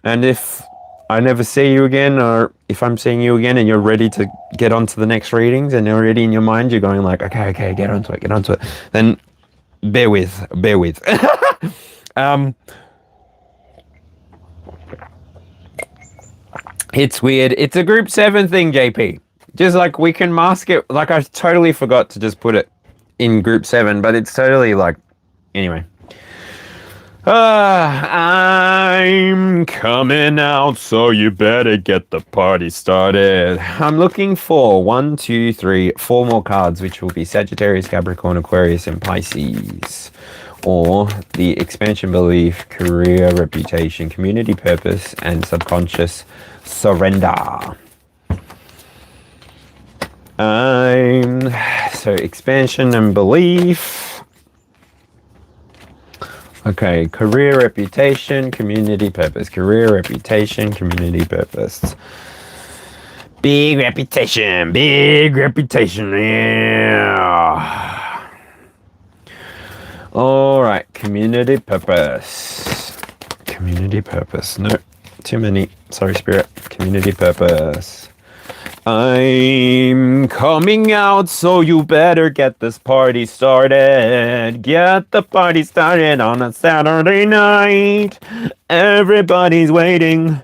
and if I never see you again, or if I'm seeing you again and you're ready to get on to the next readings and you're already in your mind, you're going like, okay, get onto it, then bear with. It's weird. It's a group 7 thing, JP. Just like we can mask it. Like I totally forgot to just put it in group 7, but it's totally like, anyway. I'm coming out, so you better get the party started. I'm looking for 1, 2, 3, 4 more cards, which will be Sagittarius, Capricorn, Aquarius, and Pisces. Or the expansion belief, career, reputation, community purpose, and subconscious surrender. So expansion and belief. Okay, career, reputation, community purpose. Career, reputation, community purpose. Big reputation, yeah. All right, community purpose. Community purpose. No, too many. Sorry, Spirit. Community purpose. I'm coming out, so you better get this party started. Get the party started on a Saturday night. Everybody's waiting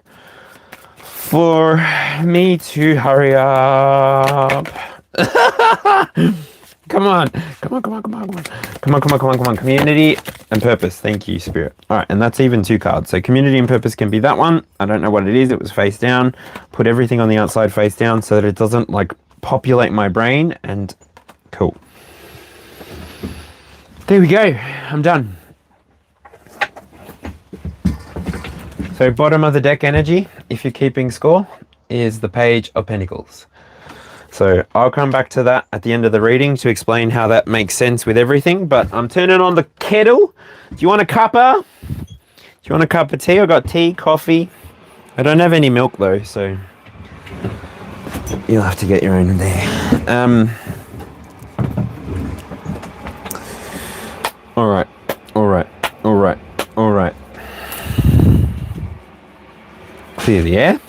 for me to hurry up. Come on. Community and purpose. Thank you, Spirit. All right, and that's even 2 cards. So community and purpose can be that one. I don't know what it is. It was face down. Put everything on the outside face down so that it doesn't like populate my brain. And cool. There we go. I'm done. So bottom of the deck energy, if you're keeping score, is the Page of Pentacles. So I'll come back to that at the end of the reading to explain how that makes sense with everything. But I'm turning on the kettle. Do you want a cuppa? Do you want a cup of tea? I got tea, coffee. I don't have any milk though, so you'll have to get your own in there. All right. Clear the air.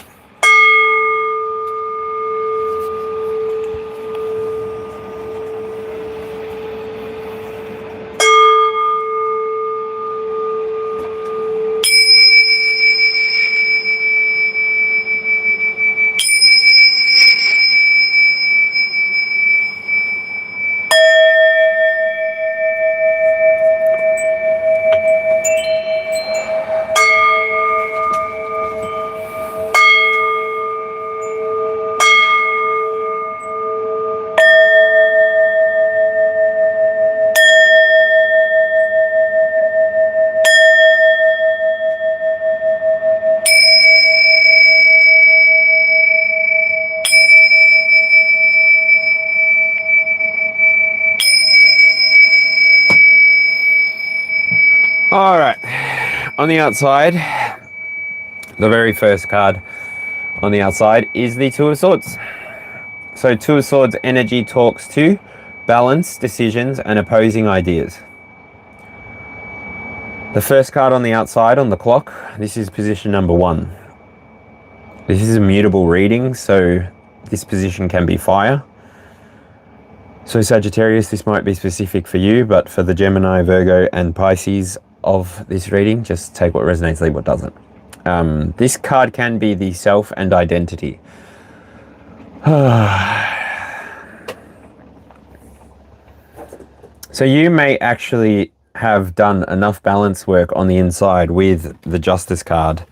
All right, on the outside, the very first card on the outside is the Two of Swords. So Two of Swords energy talks to balance, decisions, and opposing ideas. The first card on the outside on the clock, this is position number 1. This is a mutable reading, so this position can be fire. So Sagittarius, this might be specific for you, but for the Gemini, Virgo, and Pisces of this reading, just take what resonates, leave what doesn't. This card can be the self and identity. So you may actually have done enough balance work on the inside with the Justice card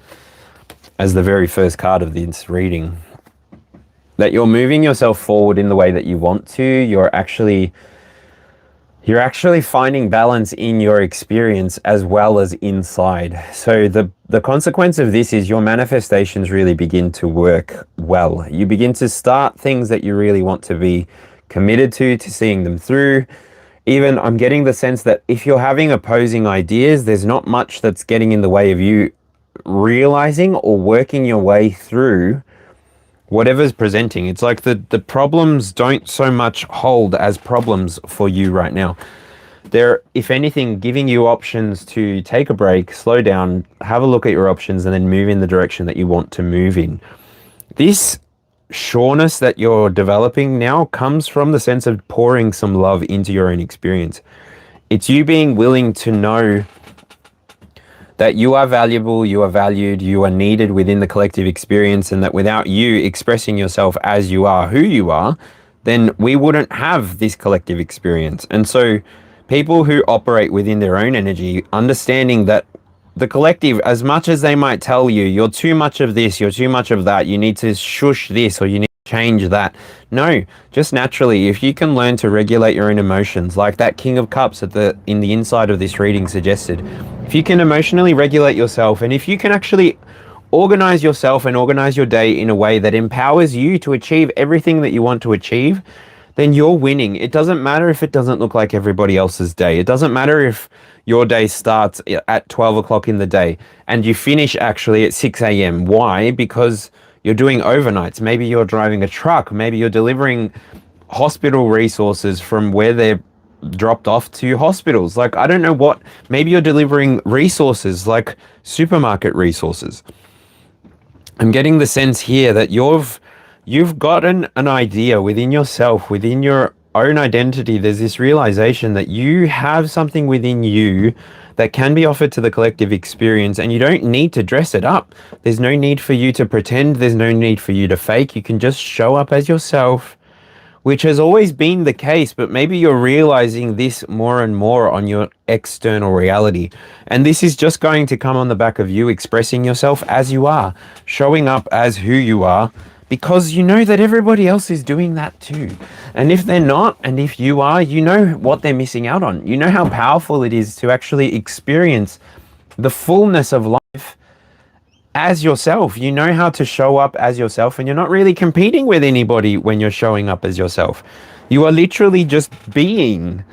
as the very first card of this reading, that you're moving yourself forward in the way that you want to. You're actually finding balance in your experience as well as inside. So the consequence of this is your manifestations really begin to work well. You begin to start things that you really want to be committed to seeing them through. Even I'm getting the sense that if you're having opposing ideas, there's not much that's getting in the way of you realizing or working your way through whatever's presenting. It's like the problems don't so much hold as problems for you right now. They're, if anything, giving you options to take a break, slow down, have a look at your options, and then move in the direction that you want to move in. This sureness that you're developing now comes from the sense of pouring some love into your own experience. It's you being willing to know that you are valuable, you are valued, you are needed within the collective experience, and that without you expressing yourself as you are, who you are, then we wouldn't have this collective experience. And so people who operate within their own energy, understanding that the collective, as much as they might tell you, you're too much of this, you're too much of that, you need to shush this, or you need to change that. No, just naturally, if you can learn to regulate your own emotions, like that King of Cups in the inside of this reading suggested, if you can emotionally regulate yourself, and if you can actually organize yourself and organize your day in a way that empowers you to achieve everything that you want to achieve, then you're winning. It doesn't matter if it doesn't look like everybody else's day. It doesn't matter if your day starts at 12 o'clock in the day and you finish actually at 6 a.m. Why? Because you're doing overnights. Maybe you're driving a truck. Maybe you're delivering hospital resources from where they're dropped off to hospitals. Like, I don't know what. Maybe you're delivering resources like supermarket resources. I'm getting the sense here that you've gotten an idea within yourself, within your own identity. There's this realization that you have something within you that can be offered to the collective experience, and you don't need to dress it up. There's no need for you to pretend. There's no need for you to fake. You can just show up as yourself, which has always been the case, but maybe you're realizing this more and more on your external reality. And this is just going to come on the back of you expressing yourself as you are, showing up as who you are, because you know that everybody else is doing that too. And if they're not, and if you are, you know what they're missing out on. You know how powerful it is to actually experience the fullness of life as yourself. You know how to show up as yourself, and you're not really competing with anybody when you're showing up as yourself. You are literally just being,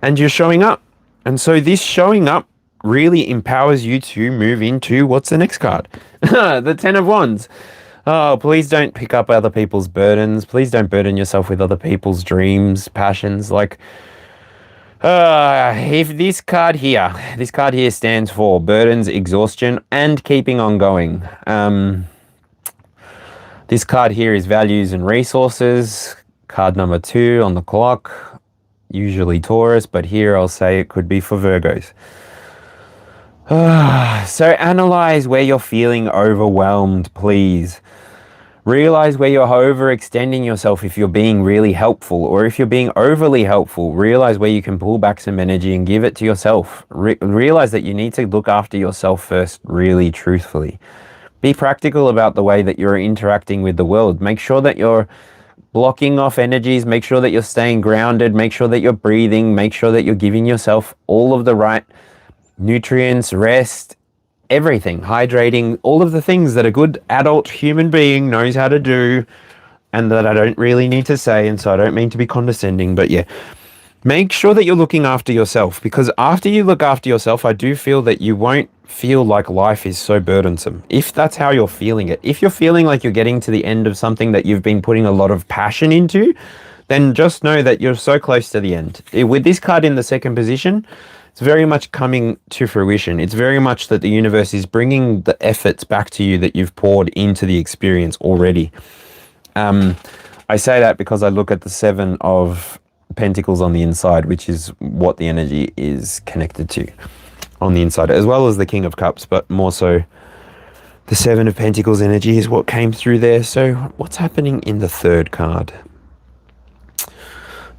and you're showing up. And so this showing up really empowers you to move into, what's the next card? The Ten of Wands. Oh, please don't pick up other people's burdens. Please don't burden yourself with other people's dreams, passions. Like, if this card here stands for burdens, exhaustion, and keeping on going. This card here is values and resources. Card number 2 on the clock, usually Taurus, but here I'll say it could be for Virgos. So analyze where you're feeling overwhelmed, please. Realize where you're overextending yourself if you're being really helpful, or if you're being overly helpful. Realize where you can pull back some energy and give it to yourself. Realize that you need to look after yourself first, really truthfully. Be practical about the way that you're interacting with the world. Make sure that you're blocking off energies. Make sure that you're staying grounded. Make sure that you're breathing. Make sure that you're giving yourself all of the right nutrients, rest, everything, hydrating, all of the things that a good adult human being knows how to do, and that I don't really need to say, and so I don't mean to be condescending, but yeah, make sure that you're looking after yourself, because after you look after yourself, I do feel that you won't feel like life is so burdensome. If that's how you're feeling it, if you're feeling like you're getting to the end of something that you've been putting a lot of passion into, then just know that you're so close to the end. With this card in the second position, it's very much coming to fruition. It's very much that the universe is bringing the efforts back to you that you've poured into the experience already. I say that because I look at the 7 of Pentacles on the inside, which is what the energy is connected to on the inside, as well as the King of Cups, but more so the 7 of Pentacles energy is what came through there. So what's happening in the third card?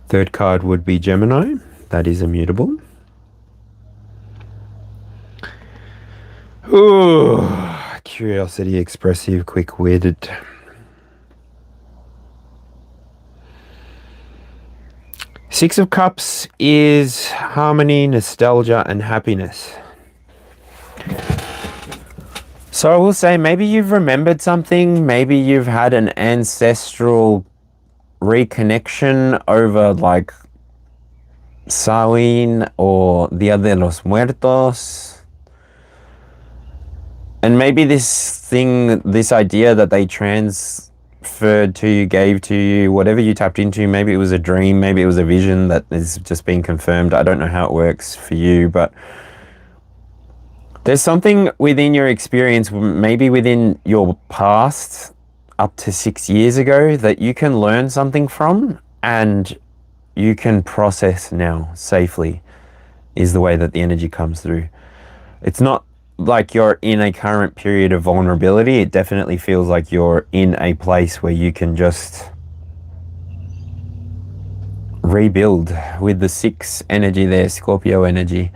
Third card would be Gemini. That is immutable. Ooh, curiosity, expressive, quick-witted. Six of Cups is harmony, nostalgia, and happiness. So I will say, maybe you've remembered something. Maybe you've had an ancestral reconnection over, like, Samhain or Dia de los Muertos. And maybe this idea that they transferred to you, gave to you, whatever you tapped into, maybe it was a dream, maybe it was a vision that is just being confirmed. I don't know how it works for you, but there's something within your experience, maybe within your past up to 6 years ago, that you can learn something from and you can process now safely, is the way that the energy comes through. It's not like you're in a current period of vulnerability. It definitely feels like you're in a place where you can just rebuild with the 6 energy there, Scorpio energy.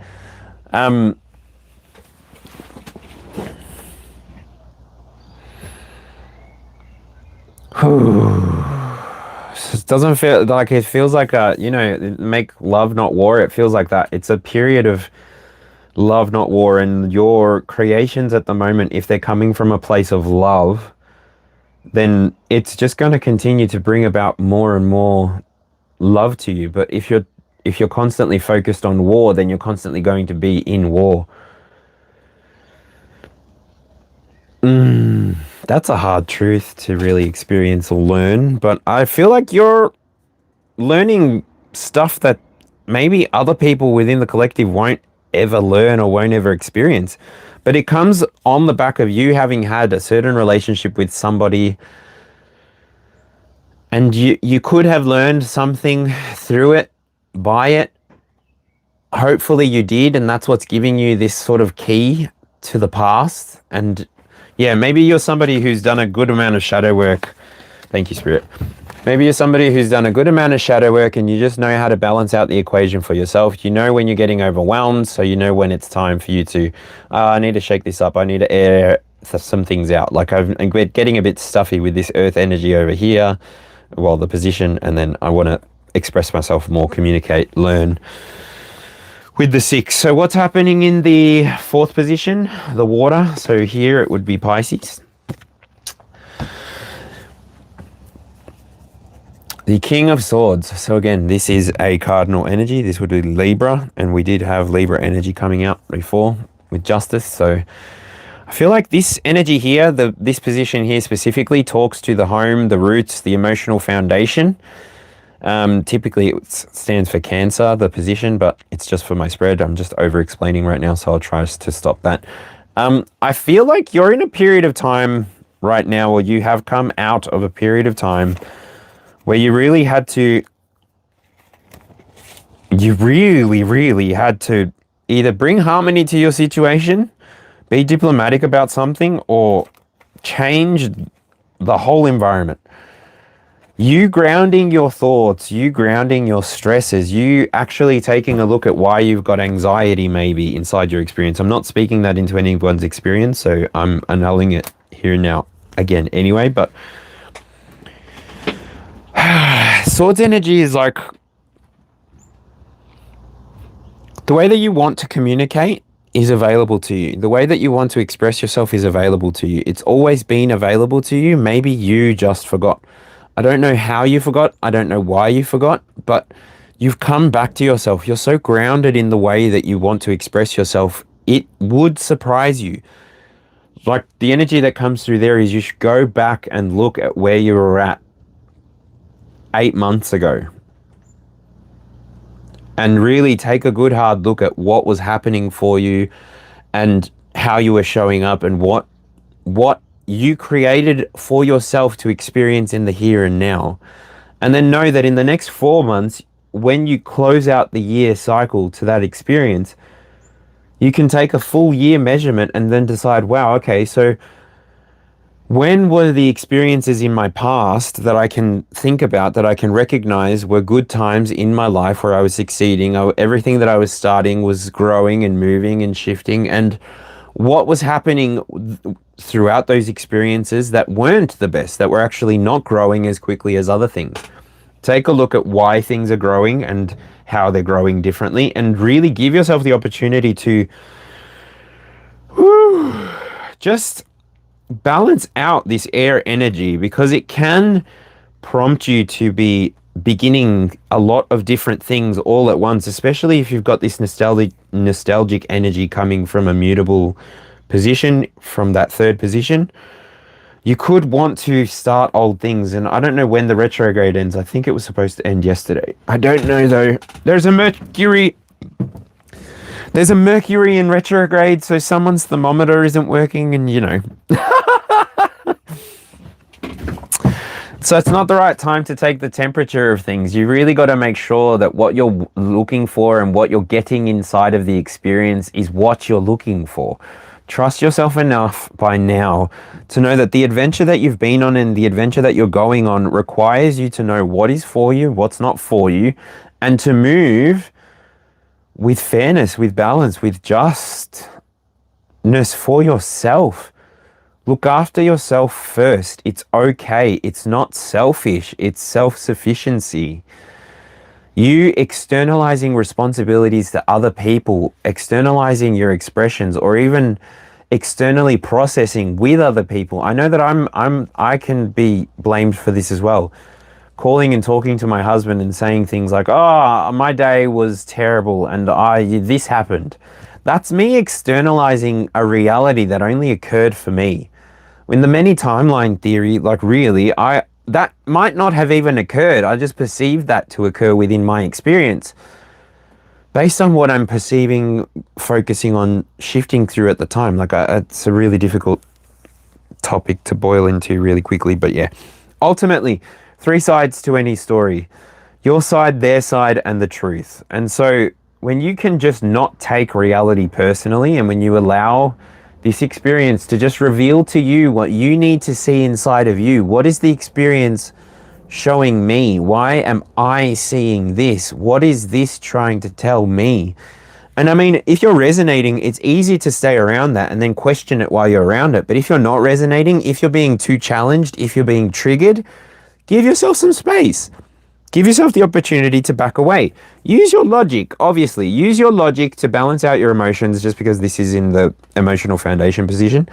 It doesn't feel like, it feels like make love not war. It feels like that. It's a period of love not war, and your creations at the moment, if they're coming from a place of love, then it's just going to continue to bring about more and more love to you. But if you're constantly focused on war, then you're constantly going to be in war. That's a hard truth to really experience or learn, but I feel like you're learning stuff that maybe other people within the collective won't ever learn or won't ever experience. But it comes on the back of you having had a certain relationship with somebody, and you could have learned something through it, by it. Hopefully you did, and that's what's giving you this sort of key to the past. And yeah, maybe you're somebody who's done a good amount of shadow work. Thank you, Spirit. Maybe you're somebody who's done a good amount of shadow work and you just know how to balance out the equation for yourself. You know when you're getting overwhelmed, so you know when it's time for you to, I need to shake this up. I need to air some things out. Like I'm getting a bit stuffy with this earth energy over here, well, the position, and then I want to express myself more, communicate, learn with the 6. So what's happening in the 4th position? The water. So here it would be Pisces. The King of Swords. So again, this is a cardinal energy. This would be Libra, and we did have Libra energy coming out before with Justice. So I feel like this energy here, this position here specifically, talks to the home, the roots, the emotional foundation. Typically it stands for Cancer, the position, but it's just for my spread. I'm just over explaining right now, so I'll try to stop that. I feel like you're in a period of time right now, or you have come out of a period of time where you really had to, really had to either bring harmony to your situation, be diplomatic about something, or change the whole environment. You grounding your thoughts, you grounding your stresses, you actually taking a look at why you've got anxiety maybe inside your experience. I'm not speaking that into anyone's experience, so I'm annulling it here now again anyway, but Swords energy is like the way that you want to communicate is available to you. The way that you want to express yourself is available to you. It's always been available to you. Maybe you just forgot. I don't know how you forgot. I don't know why you forgot, but you've come back to yourself. You're so grounded in the way that you want to express yourself. It would surprise you. Like the energy that comes through there is you should go back and look at where you were at 8 months ago and really take a good hard look at what was happening for you and how you were showing up and what you created for yourself to experience in the here and now. And then know that in the next 4 months, when you close out the year cycle to that experience, you can take a full year measurement and then decide, wow, okay, so when were the experiences in my past that I can think about, that I can recognize were good times in my life where I was succeeding? Everything that I was starting was growing and moving and shifting. And what was happening throughout those experiences that weren't the best, that were actually not growing as quickly as other things? Take a look at why things are growing and how they're growing differently, and really give yourself the opportunity to just balance out this air energy, because it can prompt you to be beginning a lot of different things all at once, especially if you've got this nostalgic energy coming from a mutable position, from that third position. You could want to start old things, and I don't know when the retrograde ends. I think it was supposed to end yesterday. I don't know though. There's a Mercury in retrograde, so someone's thermometer isn't working, and you know. So it's not the right time to take the temperature of things. You really got to make sure that what you're looking for and what you're getting inside of the experience is what you're looking for. Trust yourself enough by now to know that the adventure that you've been on and the adventure that you're going on requires you to know what is for you, what's not for you, and to move with fairness, with balance, with justness for yourself. Look after yourself first. It's okay. It's not selfish. It's self-sufficiency. You externalizing responsibilities to other people, externalizing your expressions, or even externally processing with other people. I know that I can be blamed for this as well. Calling and talking to my husband and saying things like, "Oh, my day was terrible and this happened." That's me externalizing a reality that only occurred for me. In the many timeline theory, like really, that might not have even occurred. I just perceived that to occur within my experience based on what I'm perceiving, focusing on, shifting through at the time. Like it's a really difficult topic to boil into really quickly, but yeah. Ultimately, 3 sides to any story: your side, their side, and the truth. And so when you can just not take reality personally, and when you allow this experience to just reveal to you what you need to see inside of you. What is the experience showing me? Why am I seeing this? What is this trying to tell me? And I mean, if you're resonating, it's easy to stay around that and then question it while you're around it. But if you're not resonating, if you're being too challenged, if you're being triggered, give yourself some space. Give yourself the opportunity to back away. Use your logic, obviously. Use your logic to balance out your emotions, just because this is in the emotional foundation position.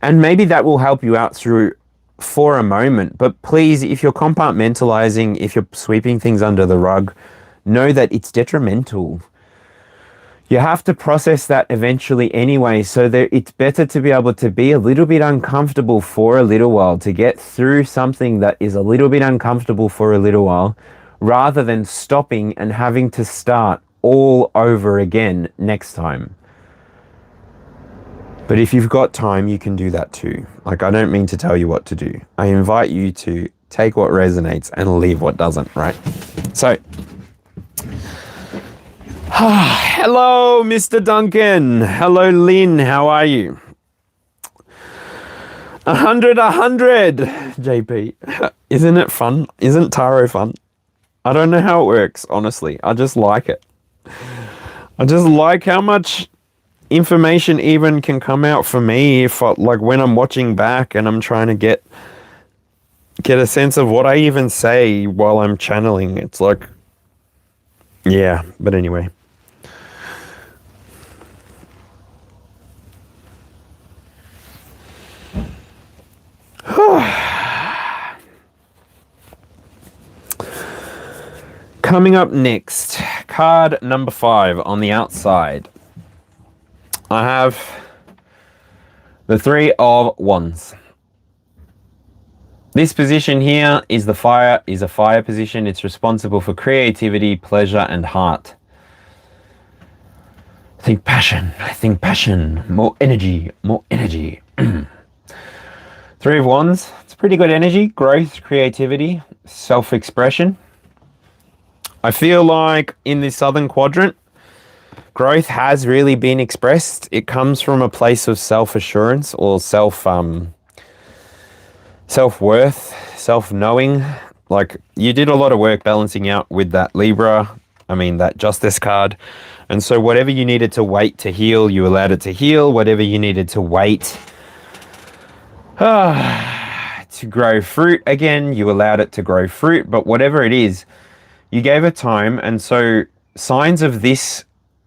And maybe that will help you out through for a moment. But please, if you're compartmentalizing, if you're sweeping things under the rug, know that it's detrimental. You have to process that eventually anyway, so that it's better to be able to be a little bit uncomfortable for a little while, to get through something that is a little bit uncomfortable for a little while, rather than stopping and having to start all over again next time. But if you've got time, you can do that too. Like, I don't mean to tell you what to do. I invite you to take what resonates and leave what doesn't, right? So, hello, Mr. Duncan. Hello, Lynn. How are you? 100, JP. Isn't it fun? Isn't tarot fun? I don't know how it works, honestly. I just like it. I just like how much information even can come out for me if like when I'm watching back and I'm trying to get a sense of what I even say while I'm channeling. It's like, yeah, but anyway. Coming up next, card number 5 on the outside. I have the 3 of Wands. This position here is a fire position. It's responsible for creativity, pleasure, and heart. I think passion, more energy. 3 of Wands, it's pretty good energy, growth, creativity, self-expression. I feel like in the southern quadrant, growth has really been expressed. It comes from a place of self-assurance or self-worth, self-knowing. Like, you did a lot of work balancing out with that that Justice card. And so whatever you needed to wait to heal, you allowed it to heal. Whatever you needed to wait to grow fruit again, you allowed it to grow fruit. But whatever it is, you gave it time. And so signs of this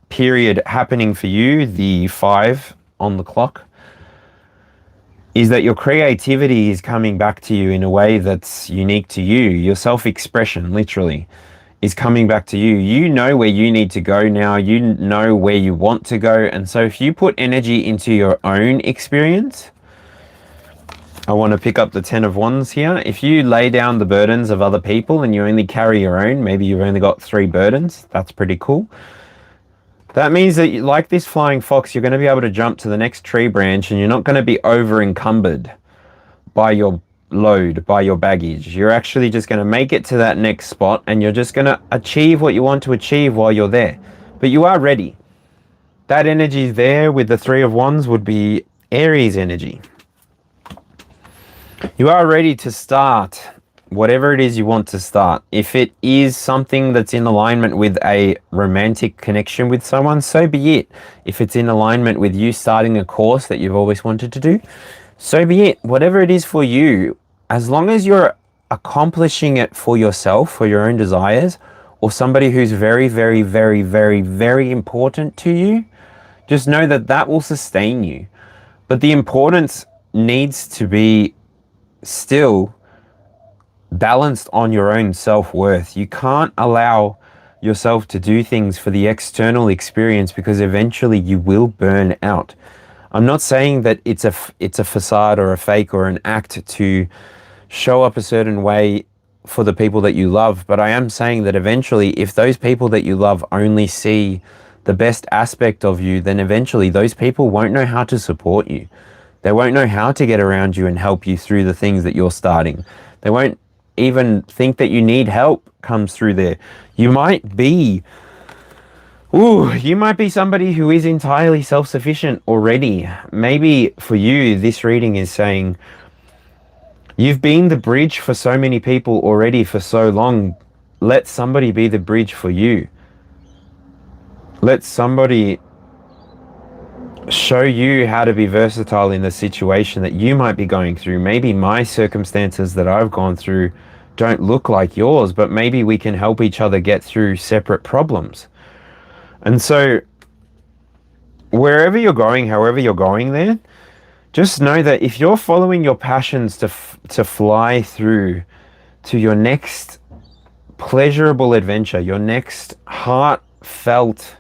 period happening for you, the 5 on the clock, is that your creativity is coming back to you in a way that's unique to you. Your self-expression, literally, is coming back to you. You know where you need to go now. You know where you want to go. And so if you put energy into your own experience, I want to pick up the 10 of Wands here. If you lay down the burdens of other people and you only carry your own, maybe you've only got 3 burdens. That's pretty cool. That means that, like this flying fox, you're going to be able to jump to the next tree branch and you're not going to be over encumbered by your load, by your baggage. You're actually just going to make it to that next spot and you're just going to achieve what you want to achieve while you're there. But you are ready. That energy there with the 3 of Wands would be Aries energy. You are ready to start whatever it is you want to start. If it is something that's in alignment with a romantic connection with someone, so be it. If it's in alignment with you starting a course that you've always wanted to do, so be it. Whatever it is for you, as long as you're accomplishing it for yourself, for your own desires, or somebody who's very, very, very, very, very important to you, just know that that will sustain you. But the importance needs to be still balanced on your own self-worth. You can't allow yourself to do things for the external experience because eventually you will burn out. I'm not saying that it's a facade or a fake or an act to show up a certain way for the people that you love, but I am saying that eventually if those people that you love only see the best aspect of you, then eventually those people won't know how to support you. They won't know how to get around you and help you through the things that you're starting. They won't even think that you need help comes through there. You might be somebody who is entirely self-sufficient already. Maybe for you, this reading is saying, you've been the bridge for so many people already for so long. Let somebody be the bridge for you. Let somebody show you how to be versatile in the situation that you might be going through. Maybe my circumstances that I've gone through don't look like yours, but maybe we can help each other get through separate problems. And so wherever you're going, however you're going there, just know that if you're following your passions to fly through to your next pleasurable adventure, your next heartfelt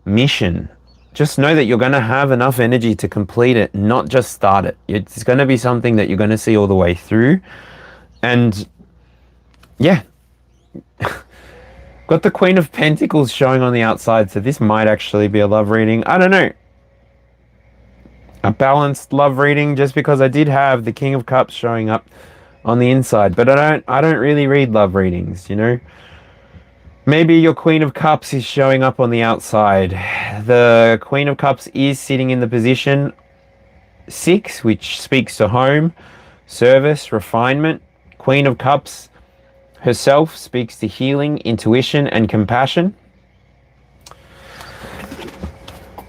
mission, just know that you're going to have enough energy to complete it, not just start it. It's going to be something that you're going to see all the way through. And yeah, got the Queen of Pentacles showing on the outside, so this might actually be a love reading. I don't know. A balanced love reading, just because I did have the King of Cups showing up on the inside, but I don't really read love readings, you know. Maybe your Queen of Cups is showing up on the outside. The Queen of Cups is sitting in the position 6, which speaks to home, service, refinement. Queen of Cups herself speaks to healing, intuition, and compassion.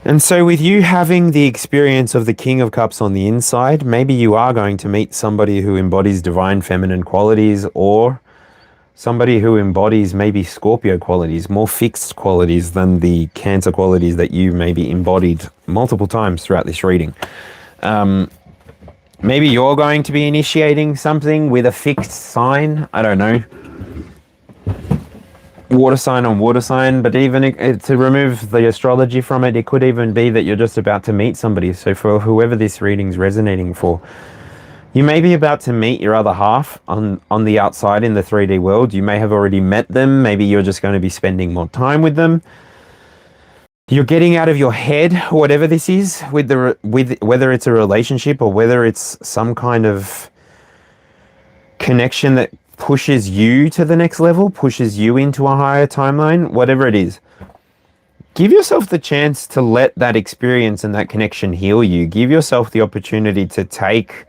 And so with you having the experience of the King of Cups on the inside, maybe you are going to meet somebody who embodies divine feminine qualities, or somebody who embodies maybe Scorpio qualities, more fixed qualities than the Cancer qualities that you maybe embodied multiple times throughout this reading. Maybe you're going to be initiating something with a fixed sign. I don't know. Water sign on water sign, but even to remove the astrology from it, it could even be that you're just about to meet somebody. So for whoever this reading's resonating for, you may be about to meet your other half on the outside in the 3D world. You may have already met them. Maybe you're just going to be spending more time with them. You're getting out of your head, whatever this is, with whether it's a relationship or whether it's some kind of connection that pushes you to the next level, pushes you into a higher timeline, whatever it is. Give yourself the chance to let that experience and that connection heal you. Give yourself the opportunity to take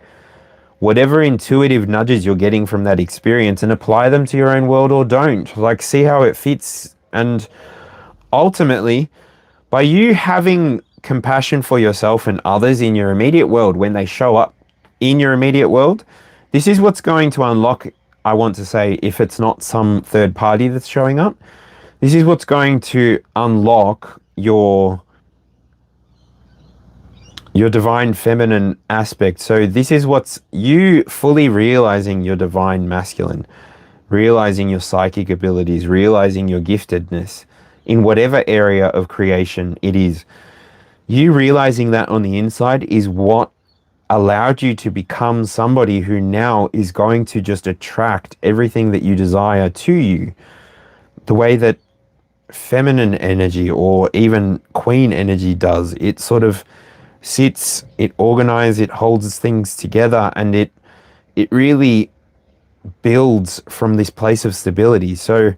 whatever intuitive nudges you're getting from that experience and apply them to your own world, or don't. Like, see how it fits. And ultimately, by you having compassion for yourself and others in your immediate world, when they show up in your immediate world, this is what's going to unlock, I want to say, if it's not some third party that's showing up, this is what's going to unlock your your divine feminine aspect. So this is what's you fully realizing your divine masculine, realizing your psychic abilities, realizing your giftedness in whatever area of creation it is. You realizing that on the inside is what allowed you to become somebody who now is going to just attract everything that you desire to you. The way that feminine energy or even queen energy does, it sort of sits, it organizes, it holds things together, and it really builds from this place of stability. So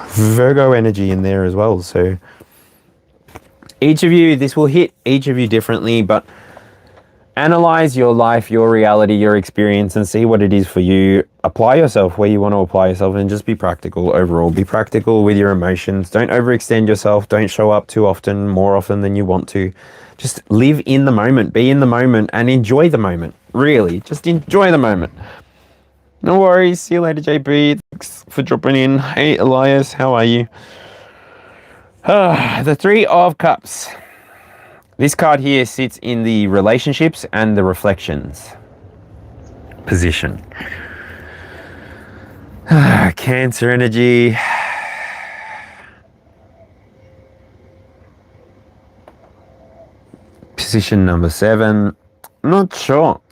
Virgo energy in there as well. So each of you, this will hit each of you differently, but analyze your life, your reality, your experience, and see what it is for you. Apply yourself where you want to apply yourself, and just be practical overall. Be practical with your emotions. Don't overextend yourself. Don't show up too often, more often than you want to. Just live in the moment, be in the moment, and enjoy the moment. Really, just enjoy the moment. No worries. See you later, JP. Thanks for dropping in. Hey, Elias, how are you? The Three of Cups. This card here sits in the relationships and the reflections position. Cancer energy. Position number 7. I'm not sure.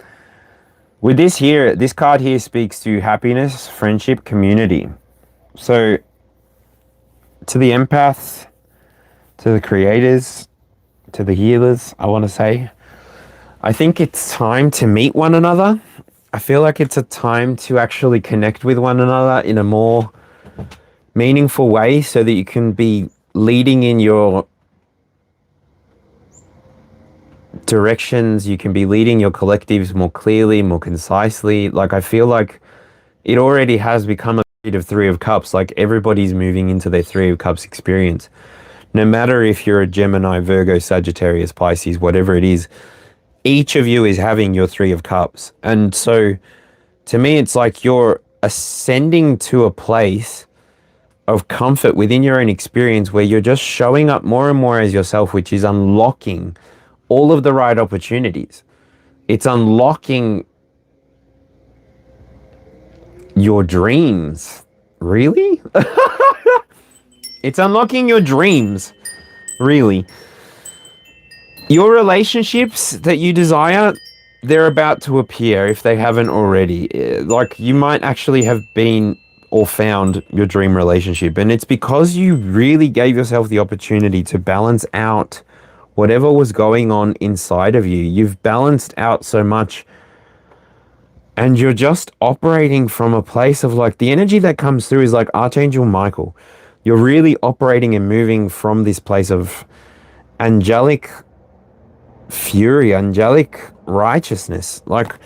With this here, this card here speaks to happiness, friendship, community. So to the empaths, to the creators, to the healers, I want to say, I think it's time to meet one another. I feel like it's a time to actually connect with one another in a more meaningful way so that you can be leading in your directions, you can be leading your collectives more clearly, more concisely. Like, I feel like it already has become a bit of Three of Cups. Like, everybody's moving into their Three of Cups experience. No matter if you're a Gemini, Virgo, Sagittarius, Pisces, whatever it is, each of you is having your Three of Cups. And so to me, it's like you're ascending to a place of comfort within your own experience where you're just showing up more and more as yourself, which is unlocking all of the right opportunities. It's unlocking your dreams. Really? It's unlocking your dreams. Really. Your relationships that you desire, they're about to appear if they haven't already. Like, you might actually have been or found your dream relationship, and it's because you really gave yourself the opportunity to balance out whatever was going on inside of you. You've balanced out so much, and you're just operating from a place of, like, the energy that comes through is like Archangel Michael. You're really operating and moving from this place of angelic fury, angelic righteousness. Like,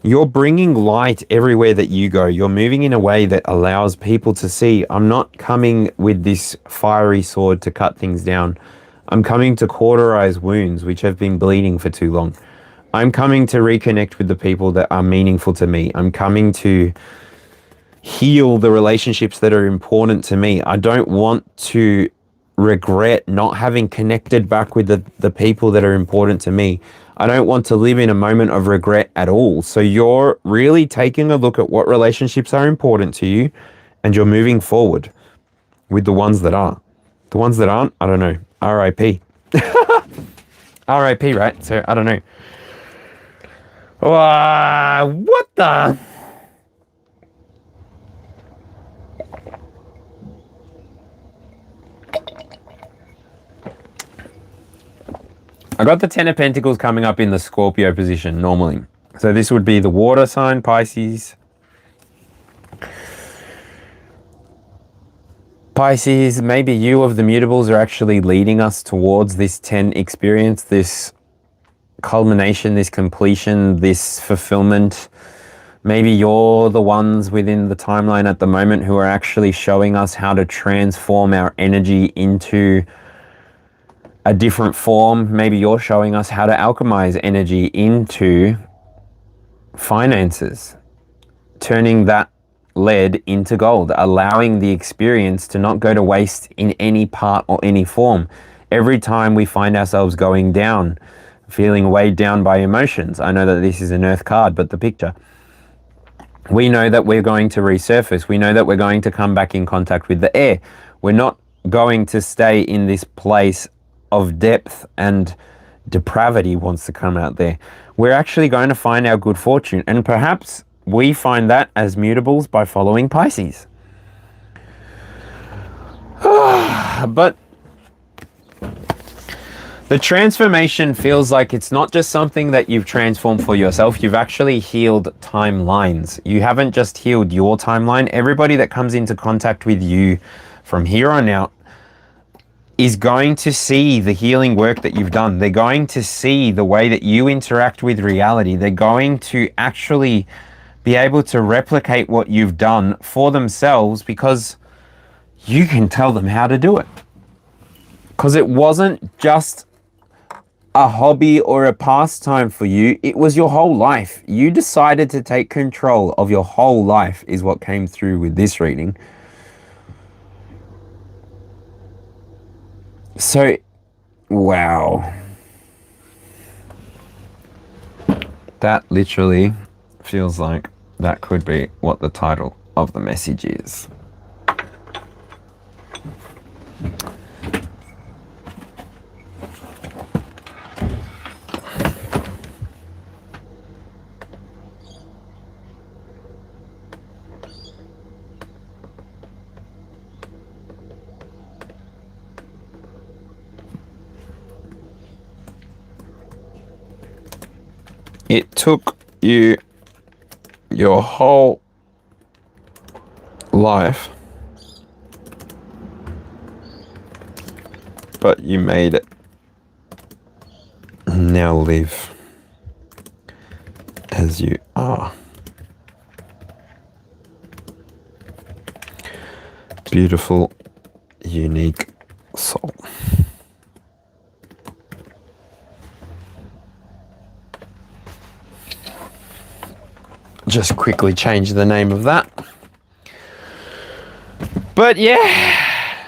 you're bringing light everywhere that you go. You're moving in a way that allows people to see, I'm not coming with this fiery sword to cut things down. I'm coming to cauterize wounds which have been bleeding for too long. I'm coming to reconnect with the people that are meaningful to me. I'm coming to heal the relationships that are important to me. I don't want to regret not having connected back with the people that are important to me. I don't want to live in a moment of regret at all. So you're really taking a look at what relationships are important to you, and you're moving forward with the ones that are. The ones that aren't, I don't know. RIP. RIP, right? So, I don't know. What the? I got the Ten of Pentacles coming up in the Scorpio position normally. So this would be the water sign, Pisces. Pisces, maybe you of the mutables are actually leading us towards this 10 experience, this culmination, this completion, this fulfillment. Maybe you're the ones within the timeline at the moment who are actually showing us how to transform our energy into a different form. Maybe you're showing us how to alchemize energy into finances, turning that lead into gold, allowing the experience to not go to waste in any part or any form. Every time we find ourselves going down, feeling weighed down by emotions, I know that this is an earth card, but the picture, we know that we're going to resurface. We know that we're going to come back in contact with the air. We're not going to stay in this place of depth and depravity wants to come out there. We're actually going to find our good fortune, and perhaps we find that as mutables by following Pisces. But the transformation feels like it's not just something that you've transformed for yourself. You've actually healed timelines. You haven't just healed your timeline. Everybody that comes into contact with you from here on out is going to see the healing work that you've done. They're going to see the way that you interact with reality. They're going to actually be able to replicate what you've done for themselves because you can tell them how to do it. Because it wasn't just a hobby or a pastime for you. It was your whole life. You decided to take control of your whole life is what came through with this reading. So, wow. That literally feels like that could be what the title of the message is. It took you your whole life, but you made it. Now live as you are. Beautiful, unique soul. Just quickly change the name of that. But yeah,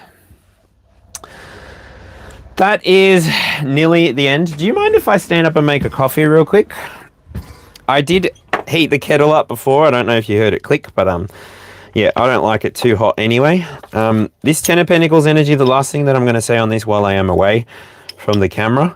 that is nearly the end. Do you mind if I stand up and make a coffee real quick? I did heat the kettle up before. I don't know if you heard it click, but yeah, I don't like it too hot anyway. This Ten of Pentacles energy, the last thing that I'm going to say on this while I am away from the camera,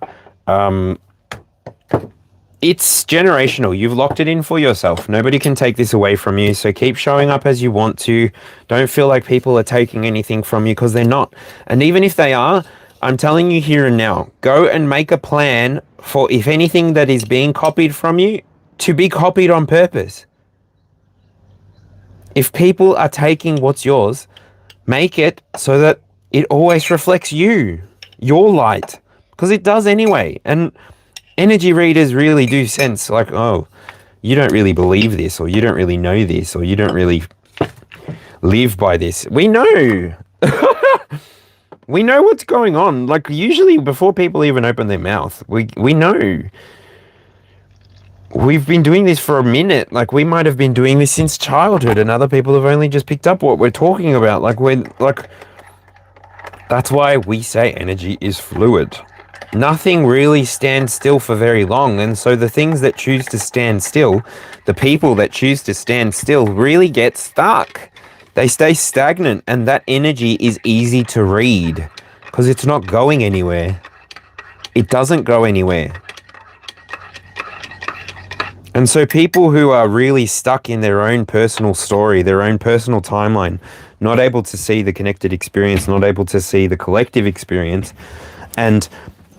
it's generational. You've locked it in for yourself. Nobody can take this away from you. So keep showing up as you want to. Don't feel like people are taking anything from you because they're not. And even if they are, I'm telling you here and now, go and make a plan for if anything that is being copied from you to be copied on purpose. If people are taking what's yours, make it so that it always reflects you, your light, because it does anyway. And energy readers really do sense like, oh, you don't really believe this, or you don't really know this, or you don't really live by this. We know. We know what's going on. Like usually before people even open their mouth, we know. We've been doing this for a minute. Like we might have been doing this since childhood and other people have only just picked up what we're talking about. That's why we say energy is fluid. Nothing really stands still for very long, and so the things that choose to stand still, the people that choose to stand still really get stuck. They stay stagnant, and that energy is easy to read because it's not going anywhere. It doesn't go anywhere. And so people who are really stuck in their own personal story, their own personal timeline, not able to see the connected experience, not able to see the collective experience, and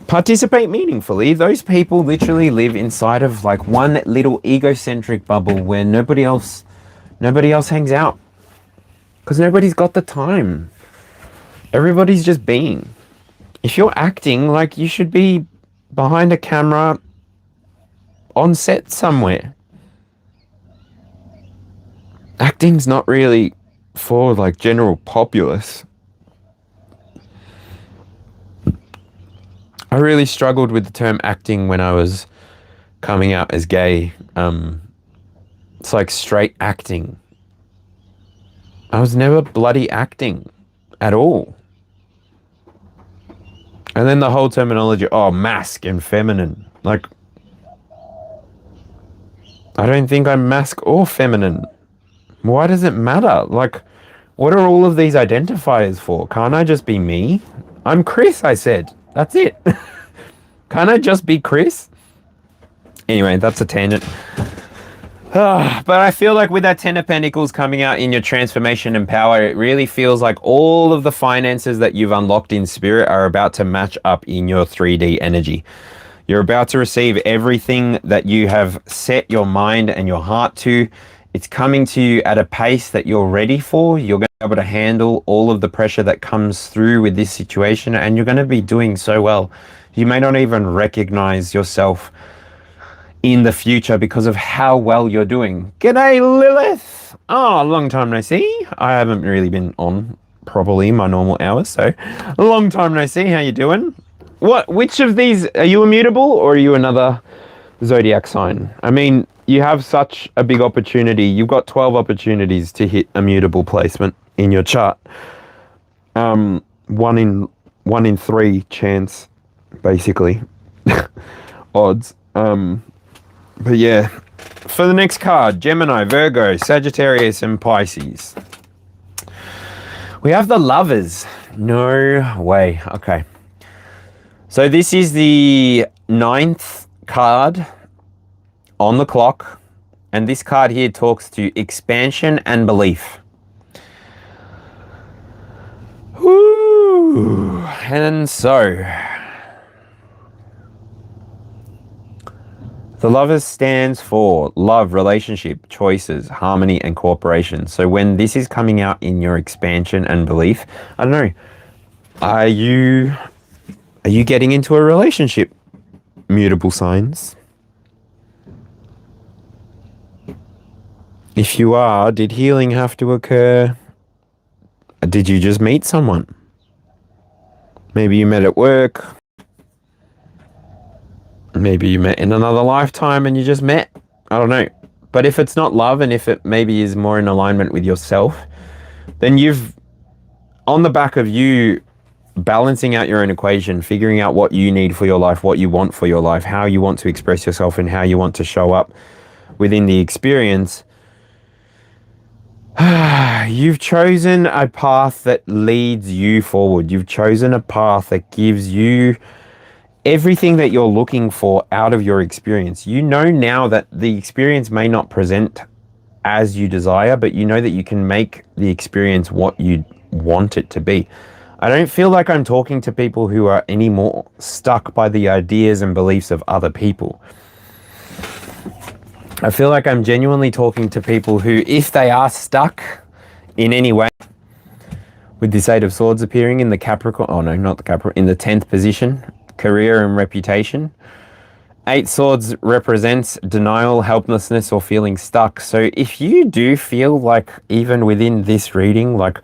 participate meaningfully, those people literally live inside of like one little egocentric bubble where nobody else hangs out because nobody's got the time. Everybody's just being. If you're acting, like you should be behind a camera on set somewhere. Acting's not really for like general populace. I really struggled with the term acting when I was coming out as gay. It's like straight acting. I was never bloody acting at all. And then the whole terminology, mask and feminine. Like, I don't think I'm mask or feminine. Why does it matter? Like, what are all of these identifiers for? Can't I just be me? I'm Chris, I said. That's it. Can't I just be Chris? Anyway, that's a tangent. But I feel like with that Ten of Pentacles coming out in your transformation and power, it really feels like all of the finances that you've unlocked in spirit are about to match up in your 3D energy. You're about to receive everything that you have set your mind and your heart to. It's coming to you at a pace that you're ready for. You're going to be able to handle all of the pressure that comes through with this situation, and you're going to be doing so well. You may not even recognize yourself in the future because of how well you're doing. G'day, Lilith. Oh, long time no see. I haven't really been on properly my normal hours, so long time no see. How you doing? Which of these, are you immutable or are you another zodiac sign? I mean, you have such a big opportunity. You've got 12 opportunities to hit a mutable placement in your chart. One in 3 chance, basically. Odds. But yeah, for the next card, Gemini, Virgo, Sagittarius, and Pisces. We have the Lovers. No way. Okay. So this is the 9th card on the clock. And this card here talks to expansion and belief. Woo! And so the Lovers stands for love, relationship, choices, harmony, and cooperation. So when this is coming out in your expansion and belief, I don't know, are you getting into a relationship? Mutable signs. If you are, did healing have to occur? Did you just meet someone? Maybe you met at work. Maybe you met in another lifetime and you just met. I don't know. But if it's not love and if it maybe is more in alignment with yourself, then you've, on the back of you balancing out your own equation, figuring out what you need for your life, what you want for your life, how you want to express yourself and how you want to show up within the experience, you've chosen a path that leads you forward. You've chosen a path that gives you everything that you're looking for out of your experience. You know now that the experience may not present as you desire, but you know that you can make the experience what you want it to be. I don't feel like I'm talking to people who are any more stuck by the ideas and beliefs of other people. I feel like I'm genuinely talking to people who, if they are stuck in any way, with this 8 of Swords appearing in the Capricorn, oh no, not the Capricorn, in the 10th position, career and reputation. 8 Swords represents denial, helplessness, or feeling stuck. So if you do feel like, even within this reading, like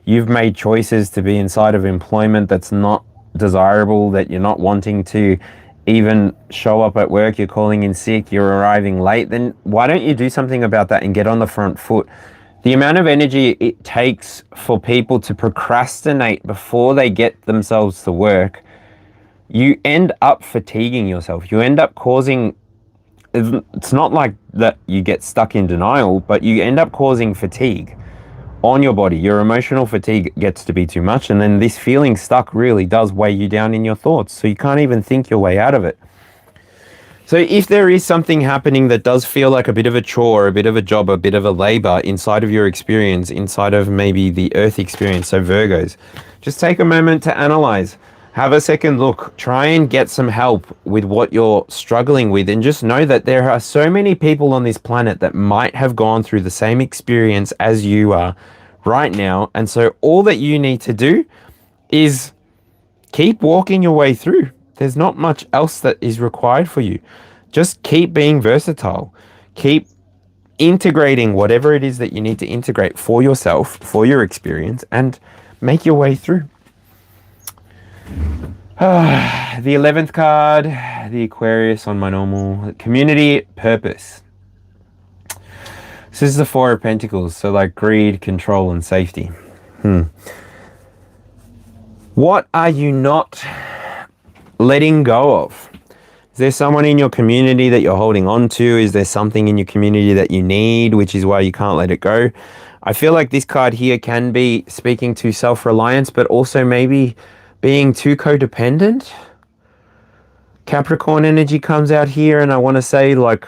you've made choices to be inside of employment that's not desirable, that you're not wanting to even show up at work, you're calling in sick, you're arriving late, then why don't you do something about that and get on the front foot? The amount of energy it takes for people to procrastinate before they get themselves to work, you end up fatiguing yourself. You end up causing, it's not like that you get stuck in denial, but you end up causing fatigue on your body. Your emotional fatigue gets to be too much, and then this feeling stuck really does weigh you down in your thoughts, so you can't even think your way out of it. So if there is something happening that does feel like a bit of a chore, a bit of a job, a bit of a labor inside of your experience, inside of maybe the Earth experience, so Virgos, just take a moment to analyze. Have a second look, try and get some help with what you're struggling with, and just know that there are so many people on this planet that might have gone through the same experience as you are right now. And so all that you need to do is keep walking your way through. There's not much else that is required for you. Just keep being versatile. Keep integrating whatever it is that you need to integrate for yourself, for your experience, and make your way through. The 11th card, the Aquarius on my normal community purpose. This is the Four of Pentacles, so like greed, control, and safety. What are you not letting go of? Is there someone in your community that you're holding on to? Is there something in your community that you need, which is why you can't let it go? I feel like this card here can be speaking to self-reliance, but also maybe being too codependent. Capricorn energy comes out here, and I want to say, like,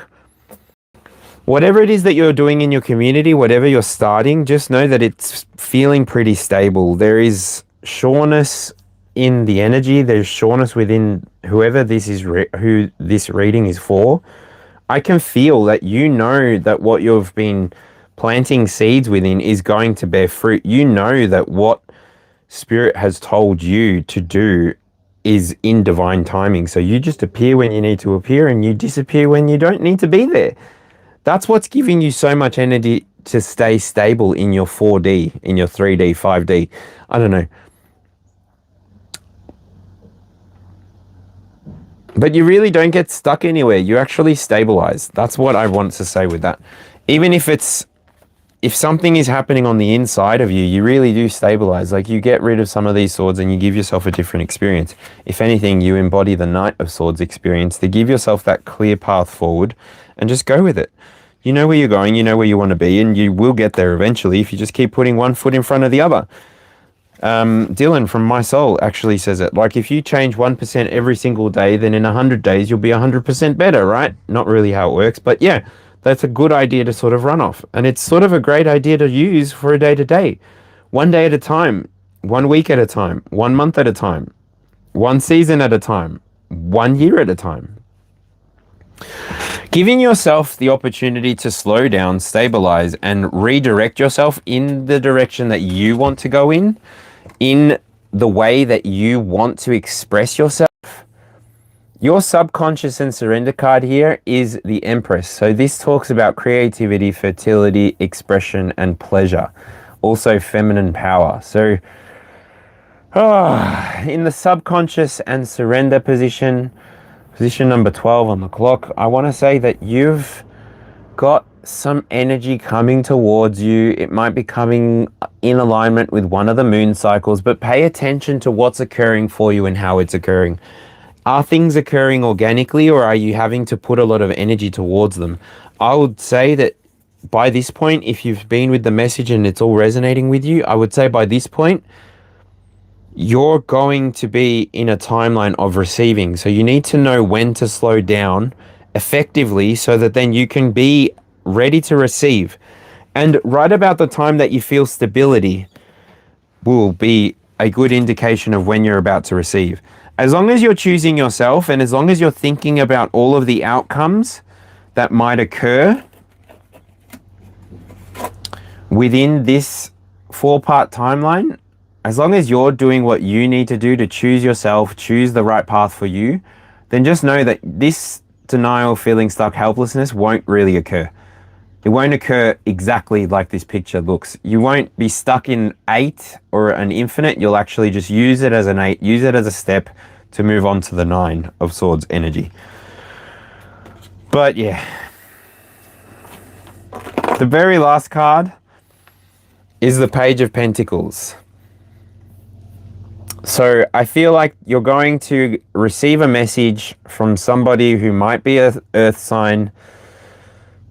whatever it is that you're doing in your community, whatever you're starting, just know that it's feeling pretty stable. There is sureness in the energy. There's sureness within whoever this is, who this reading is for. I can feel that you know that what you've been planting seeds within is going to bear fruit. You know that what Spirit has told you to do is in divine timing. So you just appear when you need to appear, and you disappear when you don't need to be there. That's what's giving you so much energy to stay stable in your 4D, in your 3D, 5D. I don't know. But you really don't get stuck anywhere. You actually stabilize. That's what I want to say with that. Even if something is happening on the inside of you, you really do stabilize. Like, you get rid of some of these swords and you give yourself a different experience. If anything, you embody the Knight of Swords experience to give yourself that clear path forward and just go with it. You know where you're going, you know where you want to be, and you will get there eventually if you just keep putting one foot in front of the other. Dylan from My Soul actually says it. Like, if you change 1% every single day, then in 100 days, you'll be 100% better, right? Not really how it works, but yeah, that's a good idea to sort of run off. And it's sort of a great idea to use for a day-to-day. 1 day at a time, 1 week at a time, 1 month at a time, 1 season at a time, 1 year at a time. Giving yourself the opportunity to slow down, stabilize, and redirect yourself in the direction that you want to go in the way that you want to express yourself. Your subconscious and surrender card here is the Empress. So this talks about creativity, fertility, expression, and pleasure. Also feminine power. So in the subconscious and surrender position number 12 on the clock, I want to say that you've got some energy coming towards you. It might be coming in alignment with one of the moon cycles, but pay attention to what's occurring for you and how it's occurring. Are things occurring organically, or are you having to put a lot of energy towards them? I would say that by this point, if you've been with the message and it's all resonating with you, I would say by this point, you're going to be in a timeline of receiving. So you need to know when to slow down effectively so that then you can be ready to receive. And right about the time that you feel stability will be a good indication of when you're about to receive. As long as you're choosing yourself, and as long as you're thinking about all of the outcomes that might occur within this 4-part timeline, as long as you're doing what you need to do to choose yourself, choose the right path for you, then just know that this denial, feeling stuck, helplessness won't really occur. It won't occur exactly like this picture looks. You won't be stuck in 8 or an infinite. You'll actually just use it as an 8, use it as a step to move on to the 9 of Swords energy. But yeah, the very last card is the Page of Pentacles. So I feel like you're going to receive a message from somebody who might be an earth sign,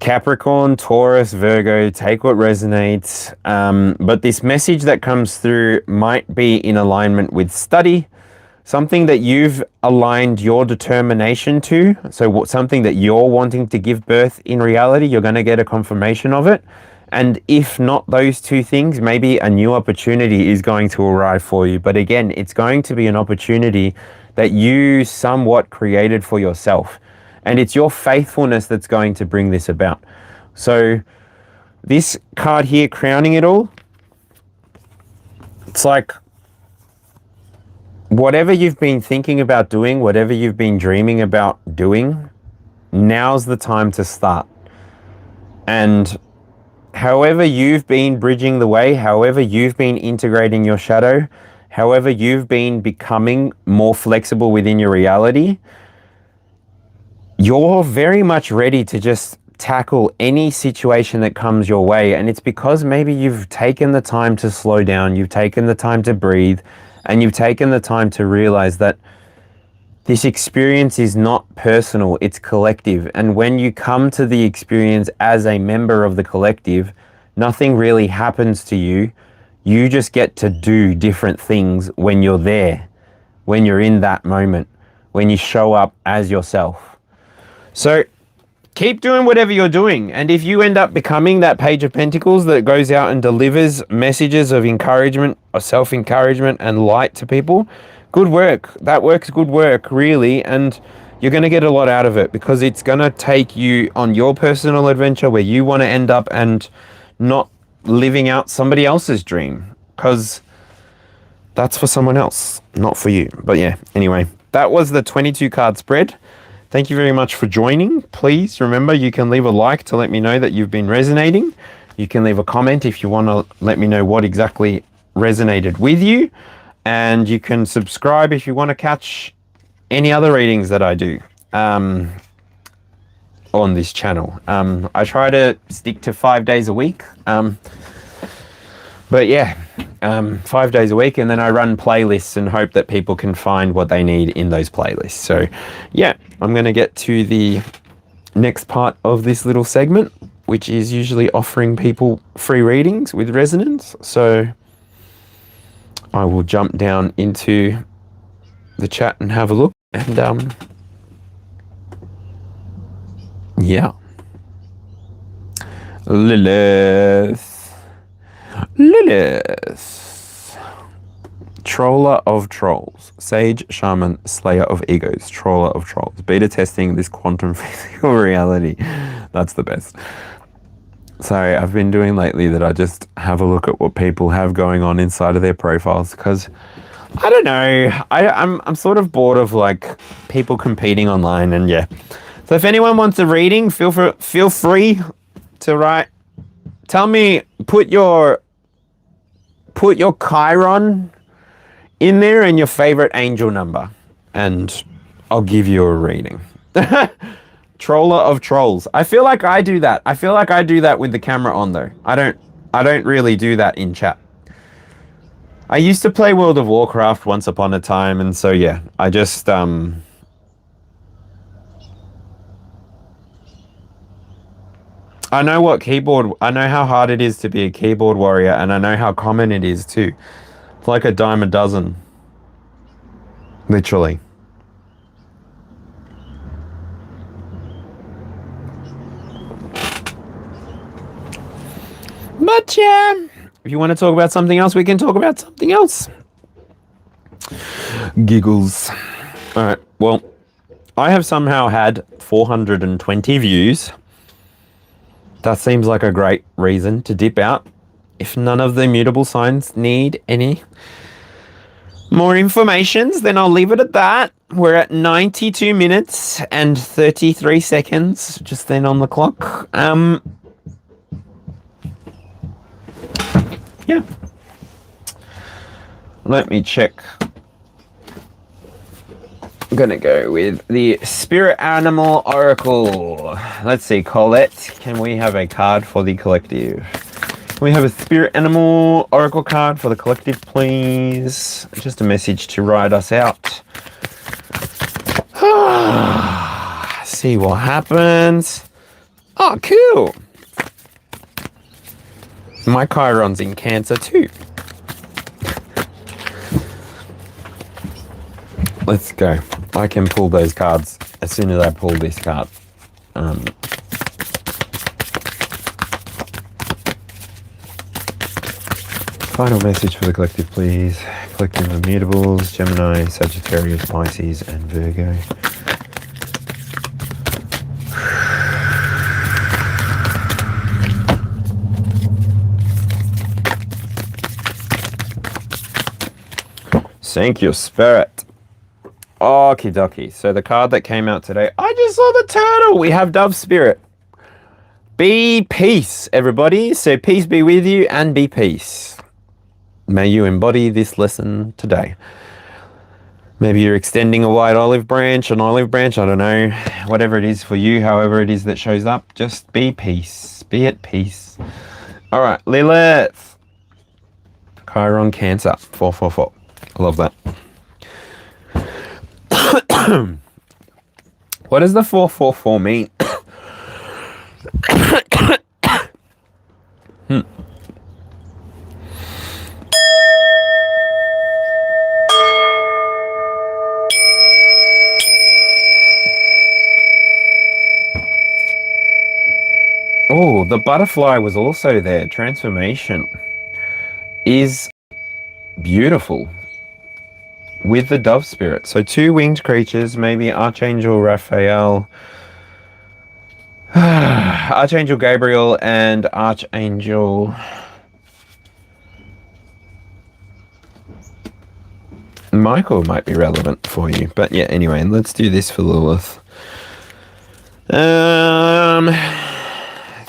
Capricorn, Taurus, Virgo, take what resonates. But this message that comes through might be in alignment with study, something that you've aligned your determination to. So something that you're wanting to give birth in reality, you're going to get a confirmation of it. And if not those two things, maybe a new opportunity is going to arrive for you. But again, it's going to be an opportunity that you somewhat created for yourself. And it's your faithfulness that's going to bring this about. So this card here, crowning it all, it's like whatever you've been thinking about doing, whatever you've been dreaming about doing, now's the time to start. And however you've been bridging the way, however you've been integrating your shadow, however you've been becoming more flexible within your reality, you're very much ready to just tackle any situation that comes your way. And it's because maybe you've taken the time to slow down, you've taken the time to breathe, and you've taken the time to realize that this experience is not personal, it's collective. And when you come to the experience as a member of the collective, nothing really happens to you. You just get to do different things when you're there, when you're in that moment, when you show up as yourself. So keep doing whatever you're doing. And if you end up becoming that Page of Pentacles that goes out and delivers messages of encouragement or self-encouragement and light to people, good work. That work's good work, really. And you're going to get a lot out of it because it's going to take you on your personal adventure where you want to end up and not living out somebody else's dream, because that's for someone else, not for you. But yeah, anyway, that was the 22 card spread. Thank you very much for joining. Please remember, you can leave a like to let me know that you've been resonating. You can leave a comment if you want to let me know what exactly resonated with you. And you can subscribe if you want to catch any other readings that I do on this channel. I try to stick to 5 days a week. But yeah, 5 days a week, and then I run playlists and hope that people can find what they need in those playlists. So yeah, I'm going to get to the next part of this little segment, which is usually offering people free readings with resonance. So I will jump down into the chat and have a look. And yeah. Lilith. Troller of Trolls. Sage, Shaman, Slayer of Egos. Troller of Trolls. Beta testing this quantum physical reality. That's the best. Sorry, I've been doing lately that I just have a look at what people have going on inside of their profiles, because I don't know, I'm sort of bored of like people competing online. And yeah, so if anyone wants a reading, feel free to write. Tell me, put your Chiron in there and your favorite angel number, and I'll give you a reading. Troller of Trolls. I feel like I do that. I feel like I do that with the camera on though. I don't really do that in chat. I used to play World of Warcraft once upon a time, and so yeah, I just I know I know how hard it is to be a keyboard warrior, and I know how common it is too. It's like a dime a dozen. Literally. But yeah, if you want to talk about something else, we can talk about something else. Giggles. All right, well, I have somehow had 420 views. That seems like a great reason to dip out. If none of the mutable signs need any more information, then I'll leave it at that. We're at 92 minutes and 33 seconds just then on the clock. Yeah. Let me check. I'm gonna go with the Spirit Animal Oracle. Let's see, Colette, can we have a card for the collective? Can we have a Spirit Animal Oracle card for the collective, please? Just a message to ride us out. See what happens. Oh, cool. My Chiron's in Cancer too. Let's go. I can pull those cards as soon as I pull this card. Final message for the collective, please. Collective Immutables, Gemini, Sagittarius, Pisces, and Virgo. Thank you, Spirit. Okie dokie. So the card that came out today, I just saw the turtle. We have Dove Spirit. Be peace, everybody. So peace be with you and be peace. May you embody this lesson today. Maybe you're extending a white olive branch, an olive branch, I don't know. Whatever it is for you, however it is that shows up, just be peace. Be at peace. All right, Lilith. Chiron Cancer, 444. I love that. What does the 444 mean? Oh, the butterfly was also there. Transformation is beautiful with the dove spirit. So 2 winged creatures, maybe Archangel Raphael, Archangel Gabriel, and Archangel Michael might be relevant for you. But yeah, anyway, let's do this for Lilith.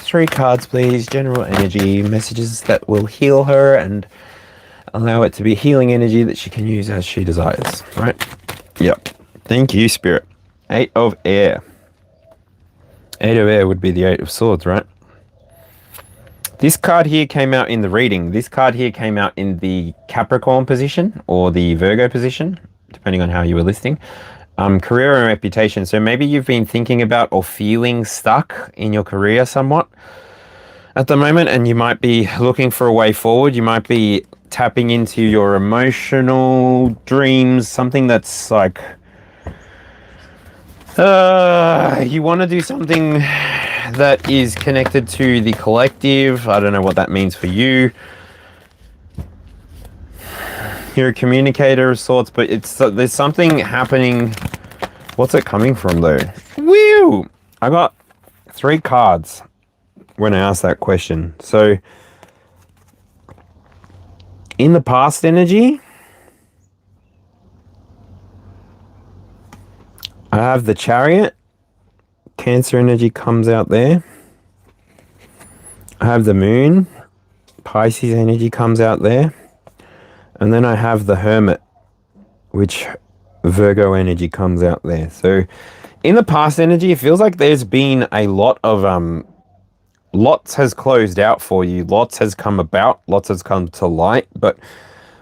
3 cards, please. General energy, messages that will heal her and allow it to be healing energy that she can use as she desires, right? Yep. Thank you, Spirit. 8 of air. 8 of air would be the 8 of swords, right? This card here came out in the reading. This card here came out in the Capricorn position or the Virgo position, depending on how you were listening. Career and reputation. So maybe you've been thinking about or feeling stuck in your career somewhat at the moment, and you might be looking for a way forward. You might be tapping into your emotional dreams, something that's like you want to do something that is connected to the collective. I don't know what that means for you. You're a communicator of sorts, but there's something happening. What's it coming from though? Woo! I got 3 cards when I asked that question. So in the past energy, I have the Chariot. Cancer energy comes out there. I have the Moon. Pisces energy comes out there. And then I have the Hermit, which Virgo energy comes out there. So in the past energy, it feels like there's been a lot of, lots has closed out for you. Lots has come about. Lots has come to light. But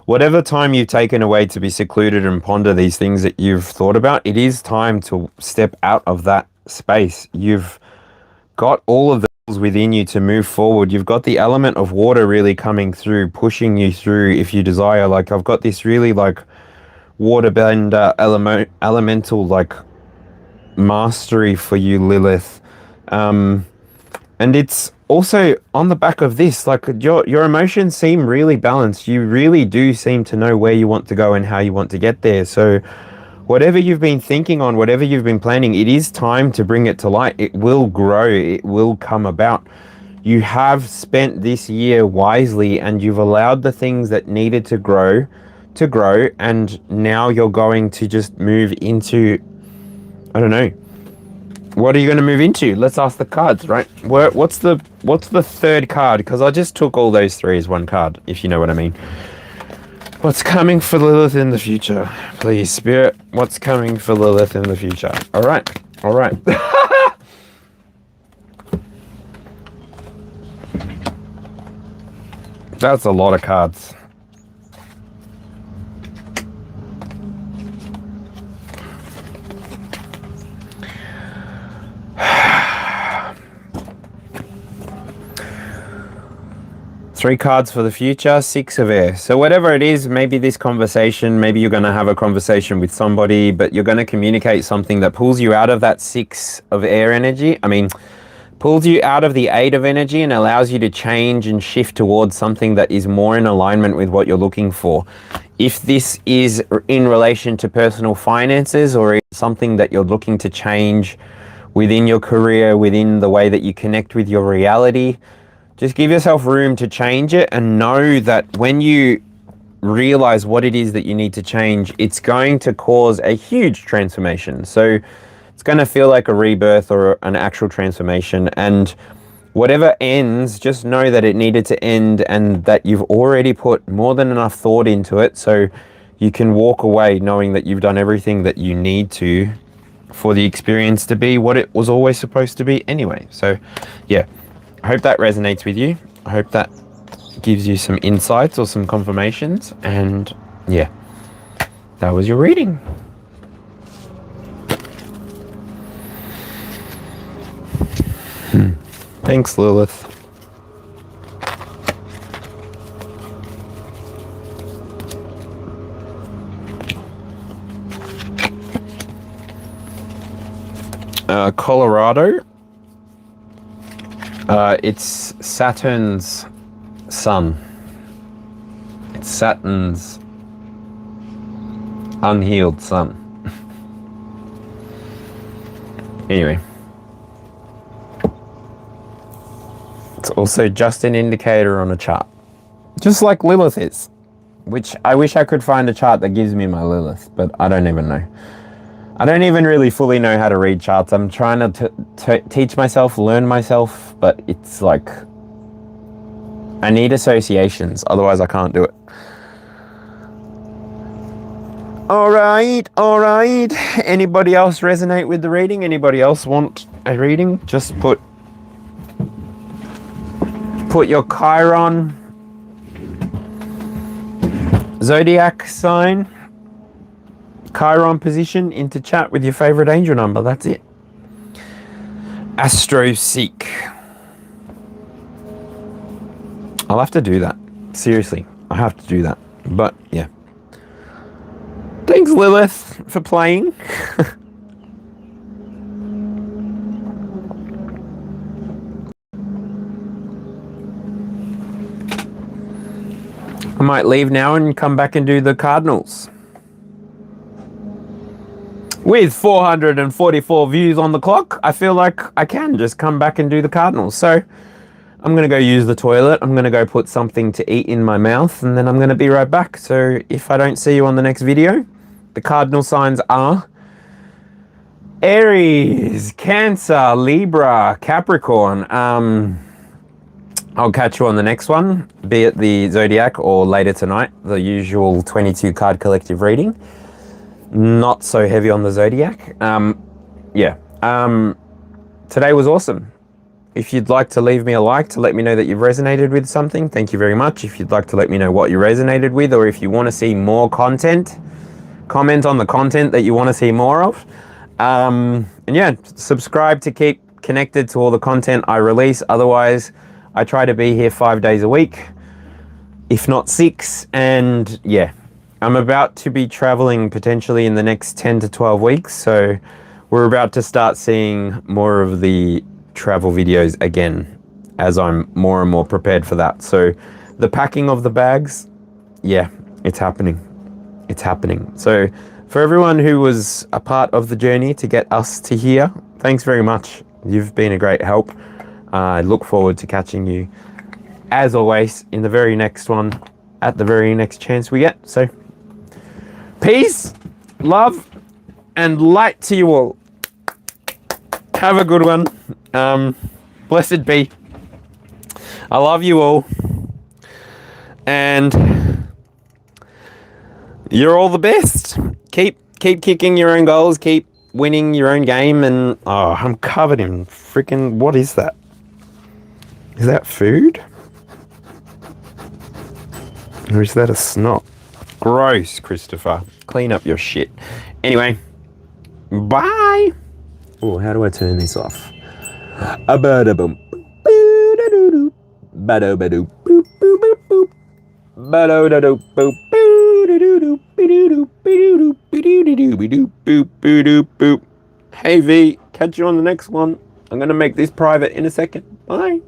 whatever time you've taken away to be secluded and ponder these things that you've thought about, it is time to step out of that space. You've got all of the within you to move forward. You've got the element of water really coming through, pushing you through if you desire. Like I've got this really like waterbender elemental like mastery for you, Lilith. And it's also on the back of this, like your emotions seem really balanced. You really do seem to know where you want to go and how you want to get there. So whatever you've been thinking on, whatever you've been planning, it is time to bring it to light. It will grow. It will come about. You have spent this year wisely and you've allowed the things that needed to grow, and now you're going to just move into, I don't know, what are you going to move into? Let's ask the cards, right? What's the 3rd card? Because I just took all those 3 as 1 card, if you know what I mean. What's coming for Lilith in the future? Please, Spirit, what's coming for Lilith in the future? All right. All right. That's a lot of cards. Three cards for the future, 6 of air. So whatever it is, maybe this conversation, maybe you're going to have a conversation with somebody, but you're going to communicate something that pulls you out of that 6 of air energy. I mean, pulls you out of the 8 of energy and allows you to change and shift towards something that is more in alignment with what you're looking for. If this is in relation to personal finances or something that you're looking to change within your career, within the way that you connect with your reality, just give yourself room to change it and know that when you realize what it is that you need to change, it's going to cause a huge transformation. So it's going to feel like a rebirth or an actual transformation. And whatever ends, just know that it needed to end and that you've already put more than enough thought into it. So you can walk away knowing that you've done everything that you need to for the experience to be what it was always supposed to be anyway. So yeah, I hope that resonates with you. I hope that gives you some insights or some confirmations. And yeah, that was your reading. Thanks, Lilith. Colorado. It's Saturn's sun. It's Saturn's unhealed sun. Anyway. It's also just an indicator on a chart. Just like Lilith is. Which I wish I could find a chart that gives me my Lilith, but I don't even know. I don't even really fully know how to read charts. I'm trying to teach myself, learn myself, but it's like I need associations, otherwise I can't do it. All right. Anybody else resonate with the reading? Anybody else want a reading? Just put your Chiron zodiac sign, Chiron position into chat with your favorite angel number. That's it. Astro Seek. I'll have to do that. Seriously, I have to do that. But yeah. Thanks, Lilith, for playing. I might leave now and come back and do the Cardinals. With 444 views on the clock, I feel like I can just come back and do the Cardinals. So I'm going to go use the toilet. I'm going to go put something to eat in my mouth, and then I'm going to be right back. So if I don't see you on the next video, the cardinal signs are Aries, Cancer, Libra, Capricorn. I'll catch you on the next one, be it the Zodiac or later tonight, the usual 22 card collective reading. Not so heavy on the Zodiac. Today was awesome. If you'd like to leave me a like to let me know that you've resonated with something, thank you very much. If you'd like to let me know what you resonated with, or if you want to see more content, comment on the content that you want to see more of. And yeah, subscribe to keep connected to all the content I release. Otherwise, I try to be here 5 days a week, if not 6. And yeah, I'm about to be traveling potentially in the next 10 to 12 weeks. So we're about to start seeing more of the travel videos again as I'm more and more prepared for that. So the packing of the bags, yeah, it's happening. It's happening. So for everyone who was a part of the journey to get us to here, thanks very much. You've been a great help. I look forward to catching you, as always, in the very next one, at the very next chance we get. So peace, love, and light to you all. Have a good one. Blessed be. I love you all. And you're all the best. Keep kicking your own goals. Keep winning your own game. And oh, I'm covered in freaking, what is that? Is that food? Or is that a snot? Gross, Christopher. Clean up your shit. Anyway, bye. Oh, how do I turn this off? A-ba-da-boom. Boo-da-doo-doo. Ba-do-ba-doo. Boop, boop, boop, boop. Ba-do-da-doo. Boop. Boo-da-doo-doo. Be-doo-doo. Be-doo-doo. Be-doo-doo. Be-doo. Boop, boo-doo, boop. Hey, V. Catch you on the next one. I'm going to make this private in a second. Bye.